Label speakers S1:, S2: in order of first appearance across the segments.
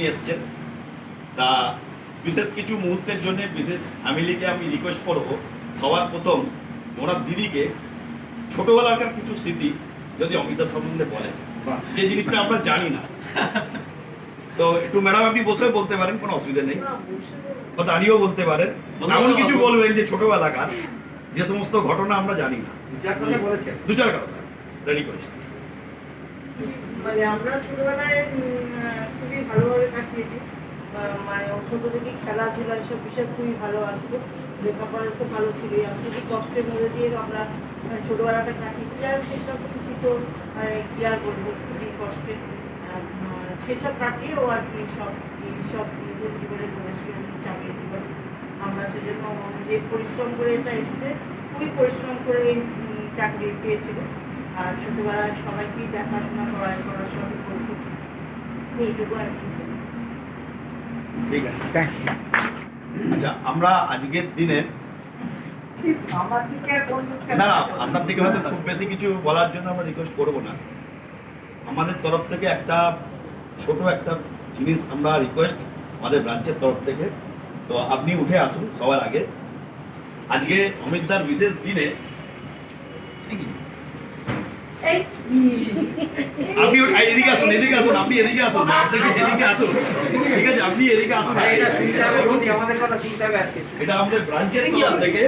S1: উনি এসছেন। তা বিশেষ কিছু মুহূর্তের জন্য বিশেষ ফ্যামিলিকে আমি রিকোয়েস্ট করব, সবার প্রথম ওনার দিদিকে ছোটোবেলাকার কিছু স্মৃতি যদি অমিতা সম্বন্ধে বলে, যে জিনিসটা আমরা জানি না। তো একটু ম্যাডাম আপনি বসে বলতে পারেন, কোনো অসুবিধা নেই, বা দাঁড়িয়েও বলতে পারেন। এমন কিছু বলবেন যে ছোটোবেলাকার যে সমস্ত ঘটনা আমরা জানি না, দু চার কথা রেডি করেছি।
S2: মানে আমরা ছোটবেলায় খুবই ভালোভাবে কাটিয়েছি। মানে ছোট থেকে খেলাধুলা এসব বিষয় খুবই ভালো আসতো, লেখাপড়া তো ভালো ছিল। খুবই কষ্টের মধ্যে দিয়ে আমরা ছোটবেলাটা কাটিয়েছি। আর সেসব স্মৃতি তো কি আর বলবো, খুবই কষ্টের। সেসব কাটিয়েও আর কি সব নিজের জীবনে চাপিয়ে দিল। আমরা সেজন্য যে পরিশ্রম করে এটা এসছে, খুবই পরিশ্রম করে এই চাকরি পেয়েছিল। আর ছোটবেলায় সবাইকেই দেখাশোনা করা সবই করতো, এইটুকু আর কি।
S1: ঠিক আছে, আচ্ছা আমরা আজকের দিনে না না আপনার দিকে হয়তো খুব বেশি কিছু বলার জন্য আমরা রিকোয়েস্ট করবো না। আমাদের তরফ থেকে একটা ছোট একটা জিনিস আমরা রিকোয়েস্ট আমাদের ব্রাঞ্চের তরফ থেকে। তো আপনি উঠে আসুন সবার আগে। আজকে অমিতদার বিশেষ দিনে আপনি এদিকে আসুন, এদিকে আসুন, আপনি এদিকে আসুন, আপনাকে এদিকে আসুন, ঠিক আছে, আপনি এদিকে আসুন। এটা আমাদের ব্রাঞ্চের তরফ থেকে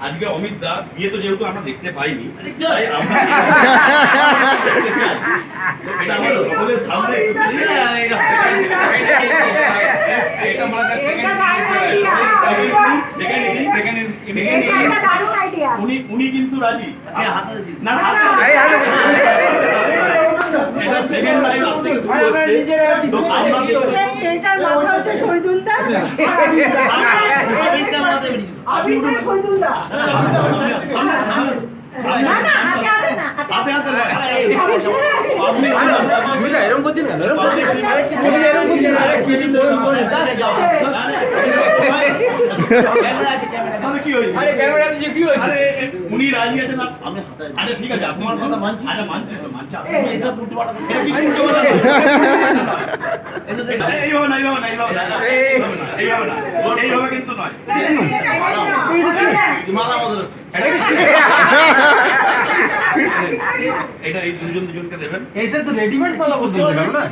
S1: আজকে অমিতদা বিয়ে তো যেহেতু আমরা দেখতে পাইনি, তাই আমরা দেখতে চাই। এটা আমাদের সকলের সামনে উনি কিন্তু রাজি না। এটা সেকেন্ড লাইভ আজ থেকে শুরু হচ্ছে। তো আমরা
S2: এটার মাথা হচ্ছে শহীদুলদা, আবিরটা শহীদুলদা। না না হাতে হাতে না,
S1: হাতে হাতে না,
S2: আপনি
S3: এরকম করছেন কেন? এরকম করছেন
S1: কি হয়েছে?
S3: আরে ক্যামেরা দিয়ে কি হয়েছে?
S1: আরে উনি রাজি আছেন না, আমি আরে ঠিক আছে, আপনি কথা মানছি, আরে মানছি তো মানছি, এইসব ফুটে পাটা এটা কি কিছু বলা এইভাবে না, এইভাবে না, এইভাবে না, এইভাবে না, এইভাবে কিন্তু নয়।
S3: মালা বদল
S1: এটা এই দুজনকে দেবেন।
S3: এটা তো রেডিমেড মালা বদল না?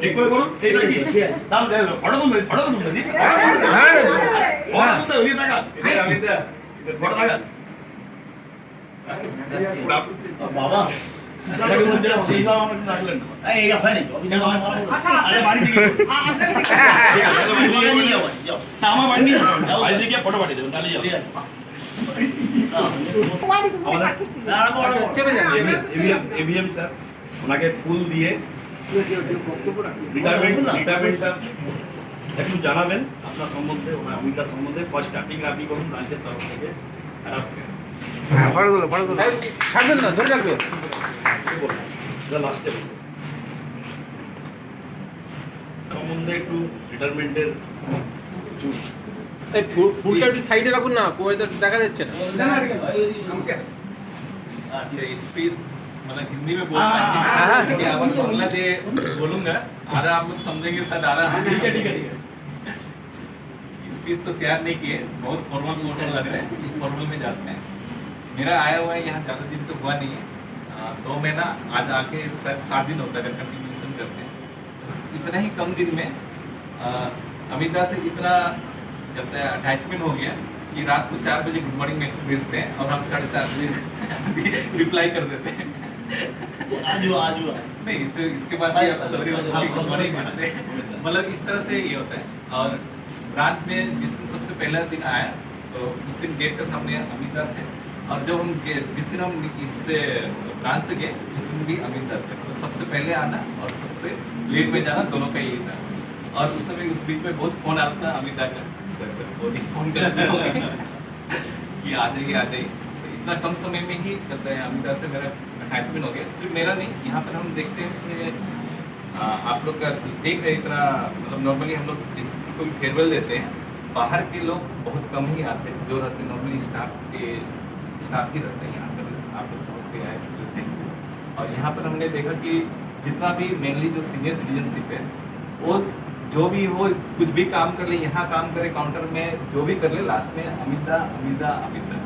S1: ঠিক করে করুন। এইটা কি দাম দেন, অর্ডার দিন, অর্ডার দিন দিদি,
S3: হ্যাঁ
S1: অর্ডার দিতে ওই টাকা
S3: আমি তো
S1: বড় টাকা
S3: বাবা
S1: এটাকে মধ্যে সেই দাম আমরা রাখলেন না।
S3: এই হয় না
S1: আরে বাড়ি থেকে ঠিক আছে, বাড়ি থেকে না, আমার বাড়ি নিয়ে বাড়ি থেকে ফটো পাঠিয়ে দেবেন, তাহলে যাবে। এভিএম স্যার ওনাকে ফুল দিয়ে রিটায়ারমেন্টটা একটু জানাবেন আপনার সম্বন্ধে, ওনার অমিতার সম্বন্ধে। ফার্স্ট স্টার্টিং আপনি করুন ব্রাঞ্চের তরফ থেকে।
S3: ছাড়বেন না, ধরে রাখবে
S1: লাস্টে সম্বন্ধে একটু রিটায়ারমেন্টের কিছু
S3: এই ফুলটা একটু সাইডে রাখুন না, কোয়েতে দেখা যাচ্ছে না।
S4: अच्छा स्पीच मतलब हिंदी में बोलना है कि अब बांग्ला दे बोलूंगा, आधा आप लोग समझेंगे शायद, आधा
S1: ठीक है ठीक है ठीक है।
S4: स्पीच तो तैयार नहीं किए, बहुत फॉर्मल मोर्मल लग रहे हैं, फॉर्मल में जाते हैं। मेरा आया हुआ है यहाँ ज़्यादा दिन तो हुआ नहीं है, 2 महीना, आज आके शायद 7 दिन होता है अगर कंटिन्यूशन करते हैं। बस इतना ही कम दिन में अमिता से इतना कहते हैं अटैचमेंट हो गया कि रात को 4 बजे गुड मॉर्निंग मैसेज भेजते हैं और हम 4:30 बजे रिप्लाई कर देते हैं।
S1: आज
S4: नहीं इसके बाद भी आप सवेरे गुड मॉर्निंग भेजते हैं, मतलब इस तरह से ये होता है। और रात में जिस दिन सबसे पहला दिन आया तो उस दिन गेट के सामने अमिता थे, और जब हम जिस दिन हम इससे ब्रांच से गए उस दिन भी अमिता थे। तो सबसे पहले आना और सबसे लेट में जाना दोनों का यही था। और उस समय उस बीच में बहुत फोन आता था अमिता का, बहुत ही फोन करते हो कि आ जाइए। तो इतना कम समय में ही कहते हैं अमिता से मेरा अटैचमेंट हो गया। सिर्फ मेरा नहीं, यहाँ पर हम देखते हैं कि आप लोग का देख रहे इतना, मतलब नॉर्मली हम लोग जिसको भी फेयरवेल देते हैं, बाहर के लोग बहुत कम ही आते हैं, जो रहते हैं नॉर्मली स्टाफ ही रहते हैं यहाँ पर। आप लोग बहुत के आए थे, और यहाँ पर हमने देखा कि जितना भी मेनली जो सीनियर सिटीजनशिप है वो जो भी हो, कुछ भी काम कर ले, यहाँ काम करे काउंटर में, जो भी कर ले, लास्ट में अमिता अमिता अमिता।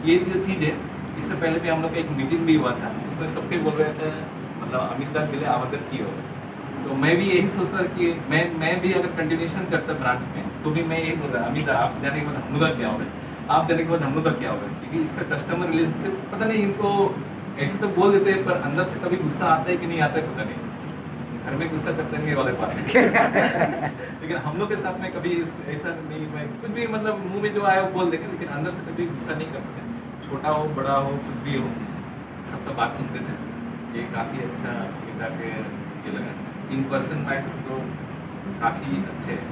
S4: ये जो चीज़ है, इससे पहले भी हम लोग का एक मीटिंग भी हुआ था, उसमें सबके बोल रहे थे मतलब अमिता के लिए आवेदन की हो। तो मैं भी यही सोचता कि मैं भी अगर कंटिन्यूशन करता ब्रांच में तो भी मैं यही बोल रहा अमिता आप जाने के बाद हम लोग का क्या होगा, आप जाने के बाद हम लोग का क्या होगा, क्योंकि इसका कस्टमर रिलेशनशिप पता नहीं इनको ऐसे तो बोल देते हैं, पर अंदर से कभी गुस्सा आता है कि नहीं आता है पता नहीं। घर में गुस्सा करते हैं ये वाले बात लेकिन हम लोग के साथ में कभी ऐसा नहीं, मैं कुछ भी मतलब मुंह में जो आया वो बोल देंगे, लेकिन अंदर से कभी गुस्सा नहीं करते। छोटा हो बड़ा हो कुछ भी हो, सबका बात सुनते थे। ये काफ़ी अच्छा अमिता के ये लगा। इन पर्सन मैच तो काफ़ी अच्छे हैं,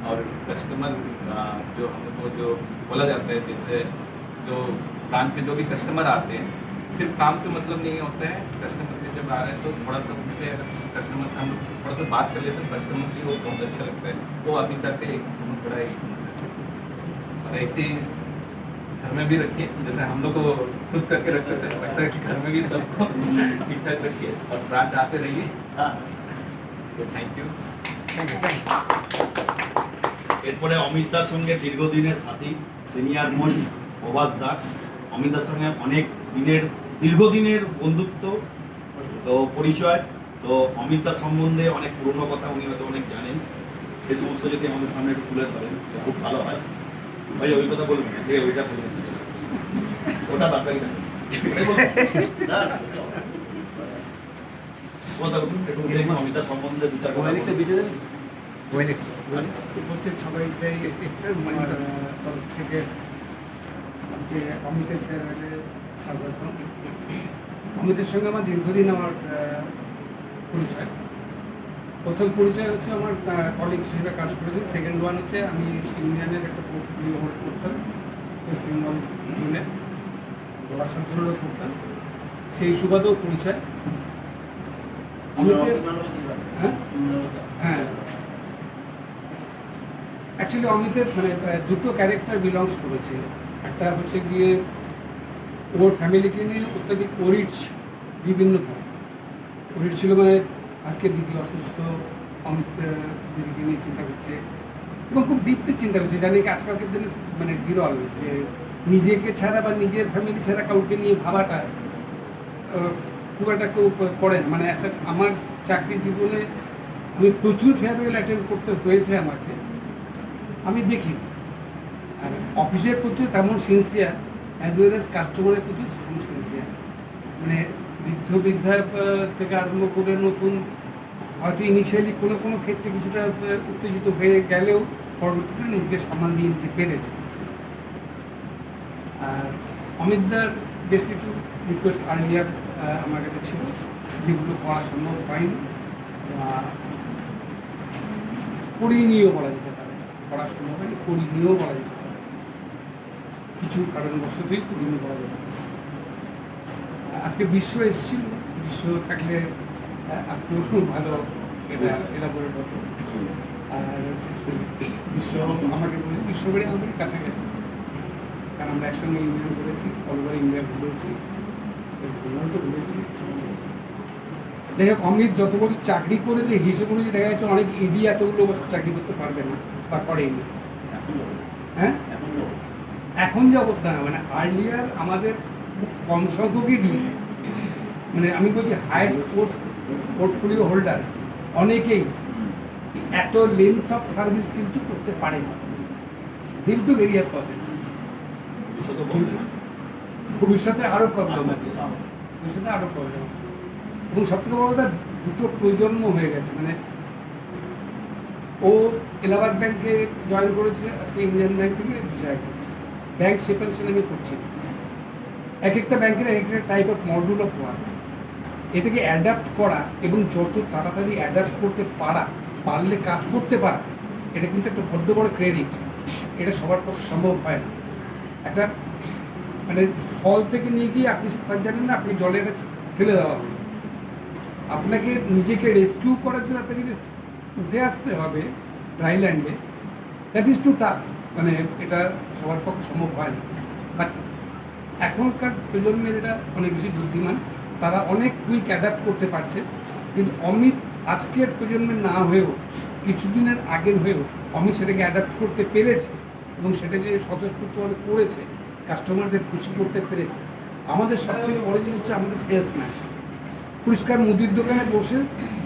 S4: और कस्टमर जो हम लोग को जो बोला जाता है, जैसे जो ब्रांच पे जो भी कस्टमर आते हैं, सिर्फ काम से मतलब नहीं होता है। कस्टमर के जब आ रहे हैं तो थोड़ा सा उनसे कस्टमर से हम लोग थोड़ा सा बात कर लेते हैं, कस्टमर की वो बहुत अच्छा लगता है। वो अमिता का एक बहुत बड़ा एक और ऐसे ही घर में भी रखिए, जैसे हम लोग को खुश करके रख सकते हैं वैसा घर में भी सबको ठीक ठाक रखिए और ब्रांच आते रहिए। Thank you.
S1: এরপরে অমিতার সঙ্গে দীর্ঘদিনের সাথী সিনিয়র মোস্ট প্রভাস দাস, অমিতার সঙ্গে অনেক দীর্ঘদিনের বন্ধুত্ব তো পরিচয়। তো অমিতার সম্বন্ধে অনেক পুরনো কথা উনি হয়তো অনেক জানেন, সে সমস্ত যদি আমাদের সামনে একটু তুলে ধরেন তো খুব ভালো হয়। ভাই ওই কথা বলবেন না, ঠিক আছে ওইটা বলবেন না, ওটা বাদবাকি না কথা বলুন একটু দেখুন অমিতার সম্বন্ধে দু চার কথা বলুন।
S5: উপস্থিত সবাইকে আমার তরফ থেকে আজকে অমিতের ফেয়ারওয়েলে স্বাগত। অমিতের সঙ্গে আমার দীর্ঘদিন আমার পরিচয়। প্রথম পরিচয় হচ্ছে আমার কলিগ হিসেবে কাজ করেছি, সেকেন্ড ওয়ান হচ্ছে আমি ইউনিয়নের একটা পোর্টফোলিও হোল্ড করতাম ওয়েস্ট বেঙ্গল জুনে, বর্ষাঞ্চলেরও করতাম, সেই সুবাদেও পরিচয়। অমিতের হ্যাঁ অ্যাকচুয়ালি অমিতের মানে দুটো ক্যারেক্টার বিলংস করেছে। একটা হচ্ছে গিয়ে ওর ফ্যামিলিকে নিয়ে অত্যাধিক ওরিড, বিভিন্ন ওরিড ছিল, মানে আজকে দিদি অসুস্থ, অমিত দিদিকে নিয়ে চিন্তা করছে এবং খুব ডিপলি চিন্তা করছে। জানি কি আজকালকার দিনে মানে বিরল যে নিজেকে ছাড়া বা নিজের ফ্যামিলি ছাড়া কাউকে নিয়ে ভাবাটা খুব একটা কেউ করেন। মানে আমার চাকরি জীবনে আমি প্রচুর ফেয়ারওয়েল অ্যাটেন্ড করতে হয়েছে আমাকে, আমি দেখি। আর অফিসের প্রতি তেমন সিনসিয়ার, অ্যাজ ওয়েল অ্যাজ কাস্টমারের প্রতি তেমন সিনসিয়ার। মানে বৃদ্ধ বৃদ্ধা থেকে আরম্ভ করে নতুন, হয়তো ইনিশিয়ালি কোনো কোনো ক্ষেত্রে কিছুটা উত্তেজিত হয়ে গেলেও পরবর্তীতে নিজেকে সামাল দিয়ে নিতে পেরেছে। আর অমিতদার বেশ কিছু রিকোয়েস্ট আর্লিয়ার আমার কাছে ছিল, যেগুলো করা সম্ভব হয়নি, করিয়ে নিয়েও বলা যেতে পারে। করা সম্ভব হয়নি, করিয়ে নিয়েও বলা যেতে পারে, কিছু কারণবশতই করিয়ে নিয়ে বলা যেতে পারে। আজকে বিশ্ব এসেছিল, বিশ্ব থাকলে আপনি খুব ভালো এটা এলাবোরেট হতো। আর বিশ্ব আমাকে বলেছে, বিশ্ববাড়ি আমাদের কাছাকাছি, কারণ আমরা একসঙ্গে ইউনিয়ন করেছি, অলওভার ইন্ডিয়া ঘুরেছি, তো ঘুরেছি। যাই হোক, অমিত যত বছর চাকরি করেছে হিসেব অনুযায়ী দেখা যাচ্ছে অনেক ইডি এতগুলো বছর চাকরি করতে পারবে না বা করেনি। হ্যাঁ, এখন যে অবস্থা না, মানে আর্লিয়ার আমাদের খুব কম সংখ্যক ইডি, মানে আমি বলছি হায়েস্ট পোর্টফোলিও হোল্ডার অনেকেই এত লেন্থ অফ সার্ভিস কিন্তু করতে পারে না, ডিউ টু ভেরিয়াস কজেস। ভবিষ্যতে আরও প্রবলেম আছে, ভবিষ্যতে আরও প্রবলেম আছে। এবং সবথেকে বড় কথা, দুটো প্রজন্ম হয়ে গেছে। মানে ও এলাহাবাদ ব্যাংকে জয়েন করেছে, আজকে ইন্ডিয়ান ব্যাংক থেকে রিটায়ার করছে, ব্যাংক সেপারেশন আমি করছি। এক একটা ব্যাংকের এক একটা type of module of work, এটাকে অ্যাডাপ্ট করা এবং যত তাড়াতাড়ি অ্যাডাপ্ট করতে পারলে কাজ করতে পারা, এটা কিন্তু একটা বড্ড বড় ক্রেডিট। এটা সবার পক্ষে সম্ভব হয় না। একটা মানে স্থল থেকে নিয়ে গিয়ে আপনি জানেন না, আপনি জলে ফেলে দেওয়া হবে, আপনাকে নিজেকে রেস্কিউ করার জন্য আপনাকে যে উঠে আসতে হবে ড্রাইল্যান্ডে, দ্যাট ইজ টু টাফ। মানে এটা সবার পক্ষে সম্ভব হয় না। বাট এখনকার প্রজন্মের এটা অনেক বেশি বুদ্ধিমান, তারা অনেক কুইক অ্যাডাপ্ট করতে পারছে। কিন্তু অমিত আজকের প্রজন্মের না হয়েও কিছুদিনের আগের হয়েও অমিত সেটাকে অ্যাডাপ্ট করতে পেরেছে এবং সেটা যে স্বতঃস্ফূর্তভাবে করেছে, কাস্টমারদের খুশি করতে পেরেছে। আমাদের সব থেকে বড় জিনিস হচ্ছে আমাদের সেলসম্যান। পরিষ্কার মুদির দোকানে বসে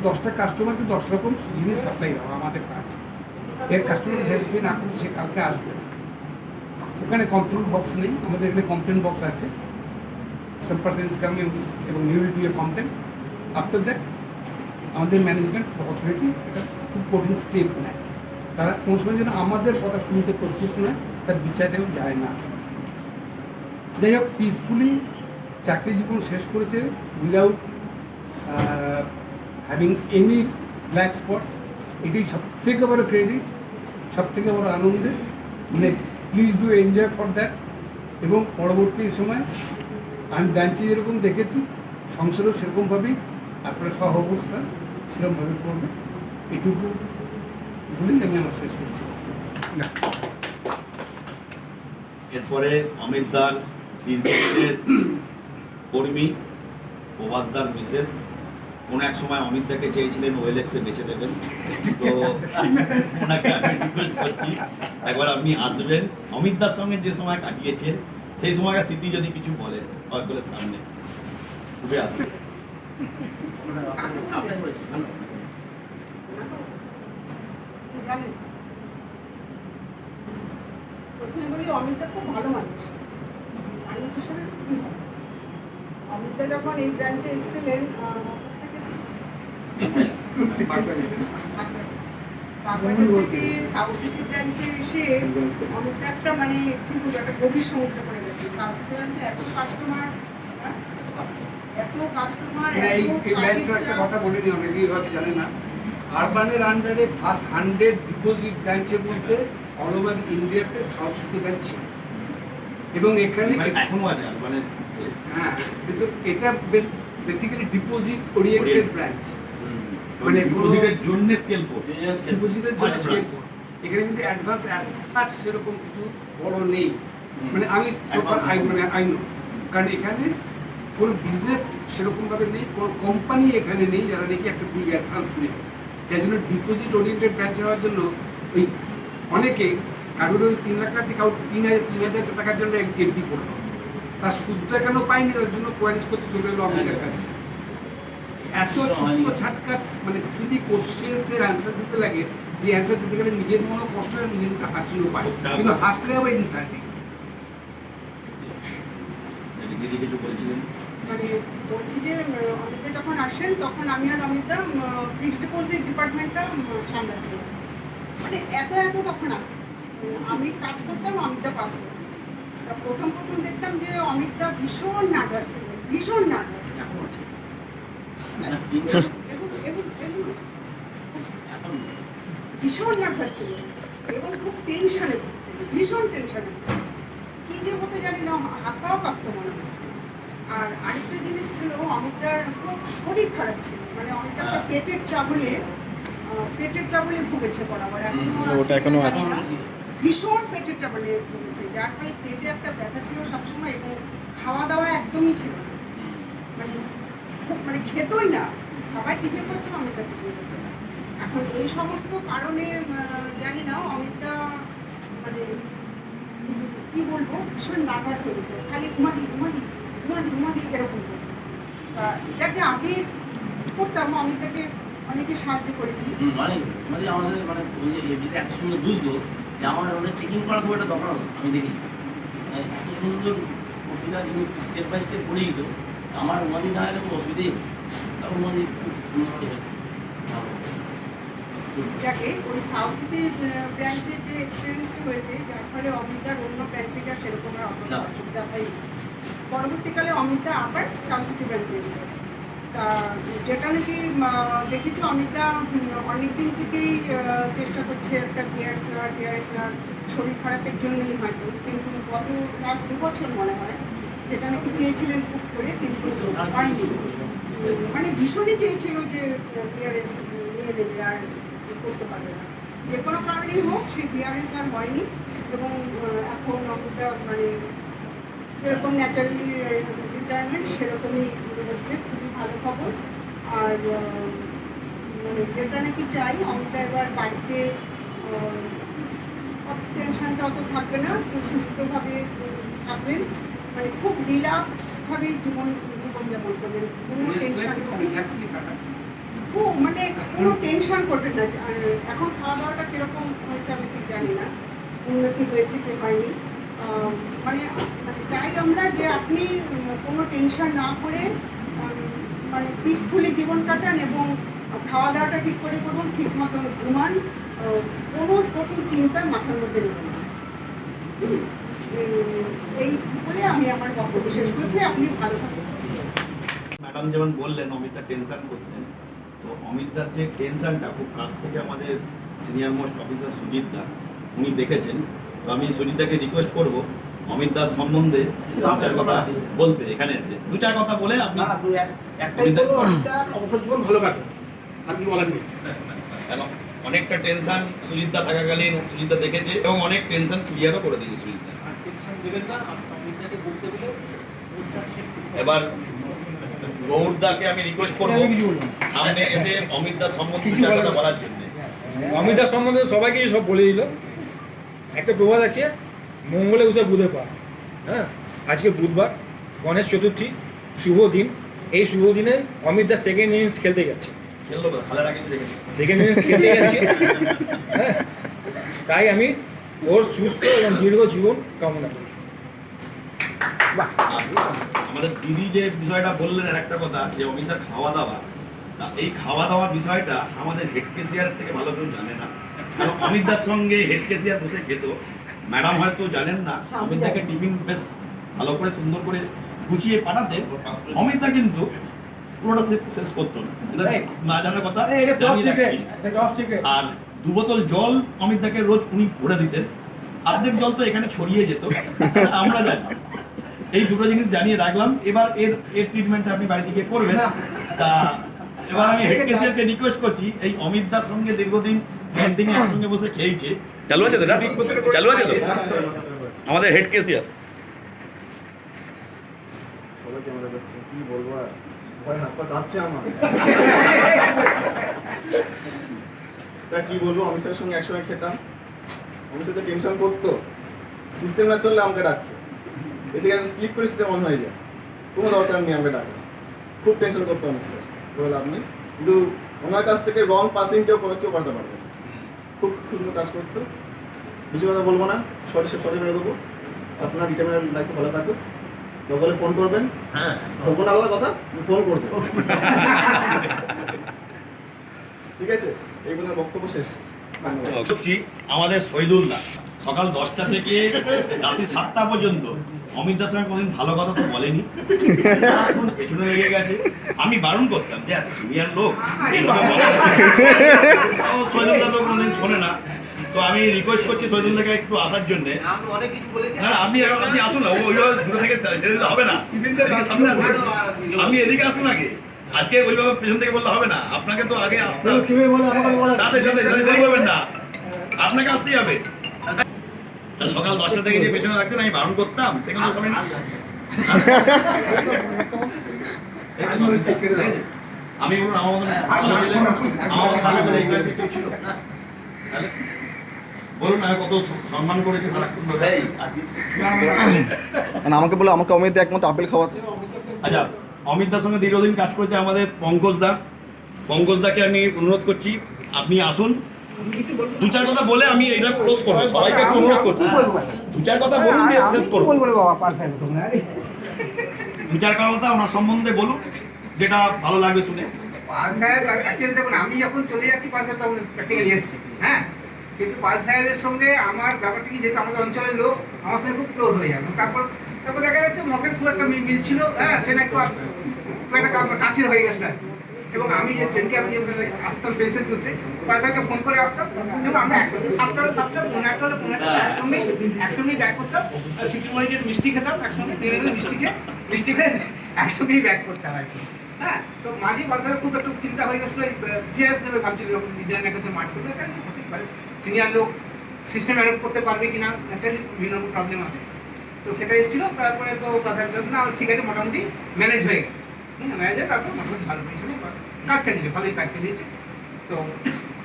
S5: 10টা কাস্টমারকে 10 রকম জিনিস সাপ্লাই দেওয়া আমাদের কাজ। এর কাস্টমারকে স্যাটিসফাই না করলে সে কালকে আসবে না। ওখানে কমপ্লেন বক্স নেই, আমাদের এখানে কমপ্লেন বক্স আছে। সাম পার্সন ইজ কামিং এবং you will do a complain. After that আমাদের ম্যানেজমেন্ট অথরিটি এটা খুব কঠিন স্টেপ নেয়। তারা কোনো সময় যেন আমাদের কথা শুনতে প্রস্তুত নয়, তার বিচারেও যায় না। যাই হোক, পিসফুলি চাকরি জীবন শেষ করেছে without having any black spot. এটাই সব থেকে বড় ক্রেডিট, সব থেকে বড় আনন্দের। মানে please do enjoy for that. এবং পরবর্তী সময় আমি ব্রাঞ্চে যেরকম দেখেছি সংসারেও সেরকমভাবেই আপনারা সহ অবস্থা সেরকমভাবে করবে। এটুকু বলেই আমি আমার শেষ করছি।
S1: এরপরে অমিতদার দীর্ঘদিনের কর্মী প্রভাসদার মিসেস কোন এক সময় অমিতদাকে চেয়েছিলেন ওএলএক্সে বেছে দেবেন, তো ওনাকে আমি রিকোয়েস্ট করছি একবার আপনি আসবেন। অমিতদার সঙ্গে যে সময় কাটিয়েছেন সেই সময়কার স্মৃতি যদি কিছু বলেন সকলের সামনে খুবই আসবে।
S2: জানেন, প্রথমে বলি অমিতদা খুব ভালো মানুষ, মানুষ হিসেবে খুবই ভালো। অমিতদা যখন এই ব্রাঞ্চে এসেছিলেন থেকে সাউথ সিটি ব্রাঞ্চে এসে অমিতদা একটা মানে কি বলবো একটা গভীর সমুদ্র করে গেছে। সাউথ সিটি ব্রাঞ্চে এত কাস্টমার,
S5: একটা কথা বলিনি, অনেকেই হয়তো জানে না। আরবানের আন্ডারে ফার্স্ট 100 ডিপোজিট ব্রাঞ্চের মধ্যে অল ওভার ইন্ডিয়াতে সাউথ সিটি ব্রাঞ্চ ছিল। এবং এখানে
S1: এখনো আছে মানে
S5: হ্যাঁ, কিন্তু এটা বেসিক্যালি ডিপোজিট ওরিয়েন্টেড ব্রাঞ্চ,
S1: মানে ডিপোজিটের জন্য স্কেল ফোর
S5: ডিপোজিটের জন্য শেয়ার। এখানে কিন্তু অ্যাডভান্স অ্যাজ সাচ সেরকম কিছু বড় নেই। মানে আমি আই নো, কারণ এখানে কোনো বিজনেস সেরকমভাবে নেই, কোনো কোম্পানি এখানে নেই যারা নাকি একটা বিগ অ্যাডভান্স নেই। যার জন্য ডিপোজিট ওরিয়েন্টেড ব্রাঞ্চ হওয়ার জন্য ওই অনেকে কারোর ওই 3 লাখ আছে, কারোর 3,000 টাকার জন্য এফডি করলো, তার সুদটা কেন পায়নি তার জন্য কোয়ারিজ করতে চলে এলো আমাদের কাছে। এত ছোট্ট ছাটকা মানে সিলি কোশ্চেন্সের অ্যান্সার দিতে লাগে যে অ্যান্সার দিতে গেলে নিজের মনে কষ্ট হয়, নিজের মুখে হাসিও পায়, কিন্তু হাসলে আবার ইনসাল্টিং।
S1: দিদি কিছু বলছিলেন?
S2: মানে বলছি যে অমিতদা যখন আসেন তখন আমি আর অমিতদা ফিক্সড ডিপোজিট ডিপার্টমেন্টটা সামলাচ্ছিলাম। মানে এত তখন আসে আমি কাজ করতাম, অমিতদা পাস করতাম। তা প্রথম দেখতাম যে অমিতদা ভীষণ নার্ভাস ছিলেন, ভীষণ নার্ভাস, ভীষণ নার্ভাস ছিলেন এবং খুব টেনশনে ভুগতেন, ভীষণ টেনশনে ভুগতেন। কি যে হতে জানি না, হাত পাও কাঁপতো মনে হয়। আর আরেকটা জিনিস ছিল, অমিতদার খুব শরীর খারাপ ছিল। মানে অমিতদা একটা পেটের ট্রাবলে ভুগেছে বরাবর, এখনো আছে না, ভীষণ পেটের ট্রাবলে ভুগেছে, যার ফলে পেটে একটা ব্যথা ছিল সবসময় এবং খাওয়া দাওয়া একদমই ছিল না। মানে খেতই না, সবাই টিফিন করছে, অমিতদা টিফিন করছে না। এখন এই সমস্ত কারণে জানি না অমিতদা মানে কি বলবো, ভীষণ নার্ভাস হয়ে যেত, খালি ঘুমাদি এরকম করতো। যাকে আমি করতাম, অমিতদাকে অনেকে সাহায্য করেছি।
S6: মানে আমাদের মানে এমনিতে এত সুন্দর বুঝলো যে আমার ওটা চেকিং করা খুব একটা দরকার হতো। আমি দেখি এত সুন্দর প্রতিটা জিনিস স্টেপ বাই স্টেপ করে দিত, আমার উমাদি না হলে কোনো অসুবিধাই নেই। কারণ উমাদি খুব সুন্দর করে
S2: যাকে ওই সাউথ সিটি ব্রাঞ্চের যে এক্সপিরিয়েন্সটা হয়েছে, যার ফলে অমিতদার অন্য ব্রাঞ্চে গিয়ে সেরকম আর অতটা অসুবিধা হয়নি। পরবর্তীকালে অমিতদা আবার সাউথ সিটি ব্রাঞ্চে এসছে। তা যেটা নাকি দেখেছি অমিতদা অনেকদিন থেকেই চেষ্টা করছে একটা ডিআরএস নেওয়ার, শরীর খারাপের জন্যই হয়তো, কিন্তু গত লাস্ট 2 বছর মনে হয় যেটা নাকি চেয়েছিলেন খুব করে, কিন্তু হয়নি। মানে ভীষণই চেয়েছিল যে ডিআরএস নিয়ে নেবে, আর করতে পারবে না, যে কোনো কারণেই হোক সেই ডিআরএস আর হয়নি। এবং এখন অমিতদা মানে যেরকম ন্যাচারালি রিটায়ারমেন্ট সেরকমই হচ্ছে, খুবই ভালো খবর। আর
S7: মানে যেটা নাকি চাই, অমিতা এবার বাড়িতে টেনশনটা অত থাকবে না, খুব সুস্থভাবে থাকবেন, মানে খুব রিল্যাক্সভাবে জীবনযাপন করবেন, কোনো টেনশন মানে কোনো টেনশন করবেন না। আর এখন খাওয়া দাওয়াটা কীরকম হয়েছে আমি ঠিক জানি না, উন্নতি হয়েছে কি হয়নি, মানে মানে চাই আমরা যে আপনি কোনো টেনশন না করে মানে পিসফুলি জীবন কাটান এবং খাওয়া দাওয়াটা ঠিক করে করুন, ঠিক মতো ঘুমান, কোনো রকম চিন্তা মাথার মধ্যে নেবেন না। এই বলে আমি আমার বক্তব্য শেষ করছি, আপনি ভালো থাকুন।
S1: ম্যাডাম যেমন বললেন অমিতা টেনশন করতেন, তো অমিতার যে টেনশনটা খুব কাছ থেকে আমাদের সিনিয়র মোস্ট অফিসার সুজিত দা উনি দেখেছেন। তো আমি সুজিতাকে রিকোয়েস্ট করব অমিত দাস সম্বন্ধে দু চার কথা বলতে, এখানে এসে দু চার কথা বলে আপনি
S5: ভালো কাটে, আর কি বলার নেই।
S1: কেন অনেকটা টেনশন সুজিত দা থাকাকালীন সুজিত দা দেখেছে এবং অনেক টেনশন ক্লিয়ারও করে দিয়েছে সুজিত দা। এবার গৌরদাকে আমি রিকোয়েস্ট করবো সামনে এসে অমিত দাস সম্বন্ধে দু চার কথা বলার জন্য।
S5: অমিতার সম্বন্ধে সবাইকে সব বলে দিল। একটা প্রবাদ আছে, মঙ্গলে উষা বুধে পা। হ্যাঁ, আজকে বুধবার, গণেশ চতুর্থী, শুভ দিন। এই শুভ দিনে অমিত দা সেকেন্ড ইনিংস খেলতে যাচ্ছে,
S1: খেললো খেলার আগে দেখেছি
S5: সেকেন্ড ইনিংস খেলতে যাচ্ছে। হ্যাঁ, তাই আমি ওর সুস্থ এবং দীর্ঘ জীবন কামনা করি।
S1: আমাদের দিদি যে বিষয়টা বললেন আর একটা কথা যে অমিতার খাওয়া দাওয়া, তা এই খাওয়া দাওয়ার বিষয়টা আমাদের হেড কেসিয়ারের থেকে ভালো কেউ জানে না। কারণ অমিতার সঙ্গে হেড কেসিয়ার বসে খেত, ম্যাডাম হয়তো জানেন না। অমিতাকে টিফিন বেশ ভালো করে সুন্দর করে গুছিয়ে পাঠাতেন, অমিতা কিন্তু পুরোটা শেষ করতো না, এটা না জানার কথা জানিয়ে রাখছি। আর 2 বোতল জল অমিতাকে রোজ উনি ভরে দিতেন, অর্ধেক জল তো এখানে ছড়িয়ে যেত, আমরা জানি। এই দুটো জিনিস জানিয়ে রাখলাম। এবার এর ট্রিটমেন্ট আপনি বাড়িতে গিয়ে করবেন। তা এবার আমি হেড কেসিয়ারকে রিকোয়েস্ট করছি, এই অমিত দার সঙ্গে দীর্ঘদিন ক্যান্টিনে একসঙ্গে বসে খেয়েছে, চালু আছে তো, চালু আছে তো আমাদের হেড কেসিয়ার।
S8: সবাই ক্যামেরা দেখছে, কি বলবো আর, ভয় হাত পা কাঁপছে আমার। তা কি বলবো, অমিত স্যারের সঙ্গে একসঙ্গে খেতাম, অমিত স্যার টেনশন করতো, সিস্টেম না চললে আমাকে ডাকতো, এদিকে একটা ক্লিক করে সিস্টেম অন হয়ে যায়, কোনো দরকার নেই আমাকে ডাকা। খুব টেনশন করতো অমিত স্যার, বলে আপনি কিন্তু ওনার কাছ থেকে রং পাসিং কেউ করতে পারবে, খুব সুন্দর কাজ করতো। বেশি কথা বলবো না, সরি মেরে দেবো। আপনার রিটার্নের লাইফে ভালো থাকুক, দরকারে ফোন করবেন। হ্যাঁ, ফোন আলাদা কথা, ফোন করবো। ঠিক আছে, এইগুলো বক্তব্য শেষ।
S1: আমাদের শহীদুল্লাহ সকাল 10টা থেকে রাতে 7টা পর্যন্ত অমিত দাস সঙ্গে কোনোদিন ভালো কথা তো বলেনি, এখন পেছনে লেগে গেছে। আমি বারণ করতাম যে এত সিনিয়র লোক এইভাবে বলা হচ্ছে, শহীদুল্লাহ তো কোনোদিন শোনে না। তো আমি রিকোয়েস্ট করছি শহীদুল্লাহকে একটু আসার জন্য। না আপনি আসুন না, ওইভাবে দূরে থেকে ছেড়ে দিলে হবে না, সামনে আসুন, আপনি এদিকে আসুন আগে। আজকে ওইভাবে পেছন থেকে বললে হবে না, আপনাকে তো আগে আসতে হবে, দেরি করবেন না, আপনাকে আসতেই হবে। সকাল 10টা থেকে যে পেছনে রাখতেন আমি বারণ করতাম, সেখানে সময় আমি বলুন আমার মতন বলুন আমি কত সম্মান করেছি সারাক্ষণ ধরে।
S8: আমাকে বলে আমাকে অমিত একমাত্র আপেল খাওয়াতে।
S1: আচ্ছা, অমিত দার সঙ্গে দীর্ঘদিন কাজ করেছে আমাদের পঙ্কজ দাকে আমি অনুরোধ করছি আপনি আসুন, 2-4 কথা বলে আমি এটা ক্লোজ করবো। সবাইকে একটু অনুরোধ করছি 2-4 কথা বলুন, দিয়ে শেষ করবো। 2-4 কথা ওনার সম্বন্ধে বলুন, যেটা ভালো লাগবে শুনে।
S9: পাল সাহেব অ্যাকচুয়ালি দেখুন, আমি যখন চলে যাচ্ছি পাল সাহেব তখন প্র্যাকটিক্যালি এসেছি, হ্যাঁ, কিন্তু পাল সাহেবের সঙ্গে আমার ব্যাপারটা কি, যেহেতু আমাদের অঞ্চলের লোক আমার সঙ্গে খুব ক্লোজ হয়ে যাবে। তারপর দেখা যাচ্ছে মতের খুব একটা মিল ছিল, হ্যাঁ, সেটা একটু একটা কাছের হয়ে গেছিল। এবং আমি যে ট্রেনকে আমি আসতাম পেন্সিল তুলতে, পাল সাহেবকে ফোন করে আসতাম, এবং আমরা একসঙ্গে 7টা 15টা একসঙ্গেই ব্যাক করতাম। আর সিটি মহিজের মিষ্টি খেতাম একসঙ্গে, মিষ্টি খেয়ে একসঙ্গেই ব্যাক করতাম আর কি। হ্যাঁ, তো মাঝে বাজারে খুব একটু চিন্তা হয়ে গেছিলো, ফিয়ার্স দেবে ভাবছিল যখন বিদ্যার ম্যাগাজে মাঠ করবে, সিনিয়র লোক সিস্টেম অ্যাডপ্ট করতে পারবে কিনা, ন্যাচারালি বিভিন্ন প্রবলেম আছে। তো সেটা এসেছিলো, তারপরে তো বাজার না ঠিক আছে, মোটামুটি ম্যানেজ হয়ে গেছে। ম্যানেজ হয়ে তারপর মোটামুটি ভালো পেয়েছিল, কাজ চালিয়েছে, ভালোই কাজ চালিয়েছে। তো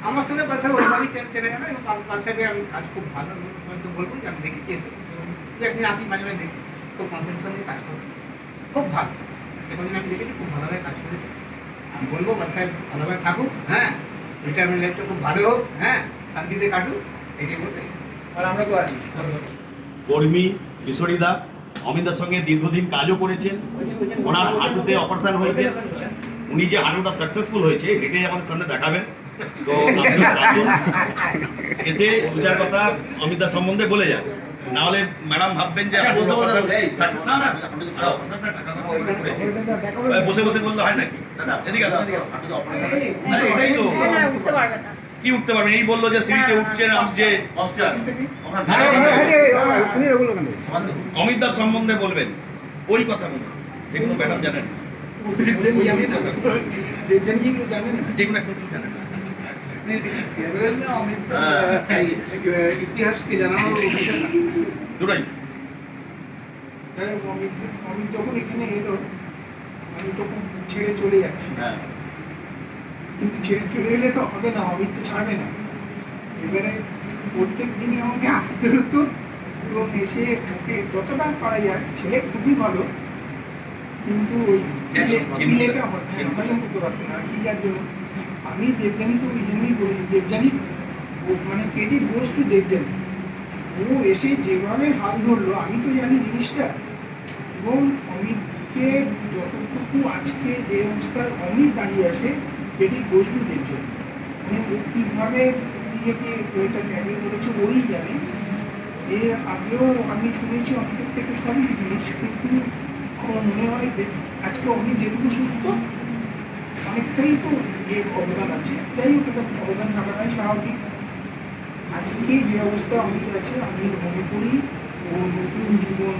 S9: আমার সঙ্গে পাল সাহেব ওইভাবেই চেনে জানা এবং পাল সাহেবে আমি কাজ খুব ভালো আমি তো বলবো যে আমি দেখেছি এসে দু একদিন আসি মাঝে মাঝে দেখি খুব কনসেন্ট্রেশন দিয়ে কাজ করে খুব ভালো এখন আমি দেখেছি খুব ভালোভাবে কাজ করেছে আমি বলবো পাল সাহেব ভালোভাবে থাকুক, হ্যাঁ, রিটায়ারমেন্ট লাইফটা খুব ভালো হোক, হ্যাঁ, শান্তিতে কাটুক, এটাই বলতে।
S5: আর আমরা তো আছি।
S1: কর্মী কিশোরীদা অমিতার সঙ্গে দীর্ঘদিন কাজও করেছেন, ওনার হাঁটুতে অপারেশন হয়েছে, উনি যে হাঁটুটা সাকসেসফুল হয়েছে হেঁটে আমাদের সামনে দেখাবেন। তো আপনি আসুন, এসে দু চার কথা অমিতার সম্বন্ধে বলে যান, না হলে ম্যাডাম ভাববেন যে
S6: আচ্ছা, বসে বসে বলে, এই,
S1: success- না না অপারেশনটা টাকা খরচ করে করেছে। বসে বসে বললে হয় নাকি? এদিকে আসুন, এদিকে আসুন। আরে এটাই তো কি উঠতে পারবেন, এই বললো যে সিঁড়িতে উঠছে না যে অমিতার সম্বন্ধে বলবেন ওই কথা বলুন যেগুলো ম্যাডাম জানেন না,
S5: দেবযানীজিগুলো জানেন না?
S1: যেগুলো এখন জানেন না।
S5: ফেয়ারওয়েল না অমিত ইতিহাসকে জানানোর অভিযান।
S1: দুটোই
S5: যাই হোক, অমিত যখন এখানে এলো আমি তখন ছেড়ে চলে যাচ্ছি, কিন্তু ছেড়ে চলে এলে তো হবে না, অমিত তো ছাড়বে না। এবারে প্রত্যেক দিনই আমাকে আসতে হতো এবং এসে ওকে যতটা পারা যায়, ছেলে খুবই ভালো, কিন্তু ওই বিলেটা আমার আমারও করতে পারতো না। কি যার জন্য আমি দেবযানীকে ওই জন্যই বলি, দেবযানী মানে ক্রেডিট গোজ টু দেবযানী। ও এসে যেভাবে হাল ধরলো, আমি তো জানি জিনিসটা, এবং অমিতকে যতটুকু আজকে যে অবস্থায় অমিত দাঁড়িয়ে আছে, ক্রেডিট গোজ টু দেবযানী। মানে ও কীভাবে নিজেকে এটা ট্যাকেল করেছে ওই জানে। এর আগেও আমি শুনেছি অমিতের থেকে সবই জিনিস, কিন্তু আমার মনে হয় আজকে অমিত যেটুকু সুস্থ অনেকটাই তো এর অবদান আছে, যাই হোক এটা অবদান থাকাটাই স্বাভাবিক। আজকে যে অবস্থা অমিত আছে, আমি মনে করি ও নতুন জীবন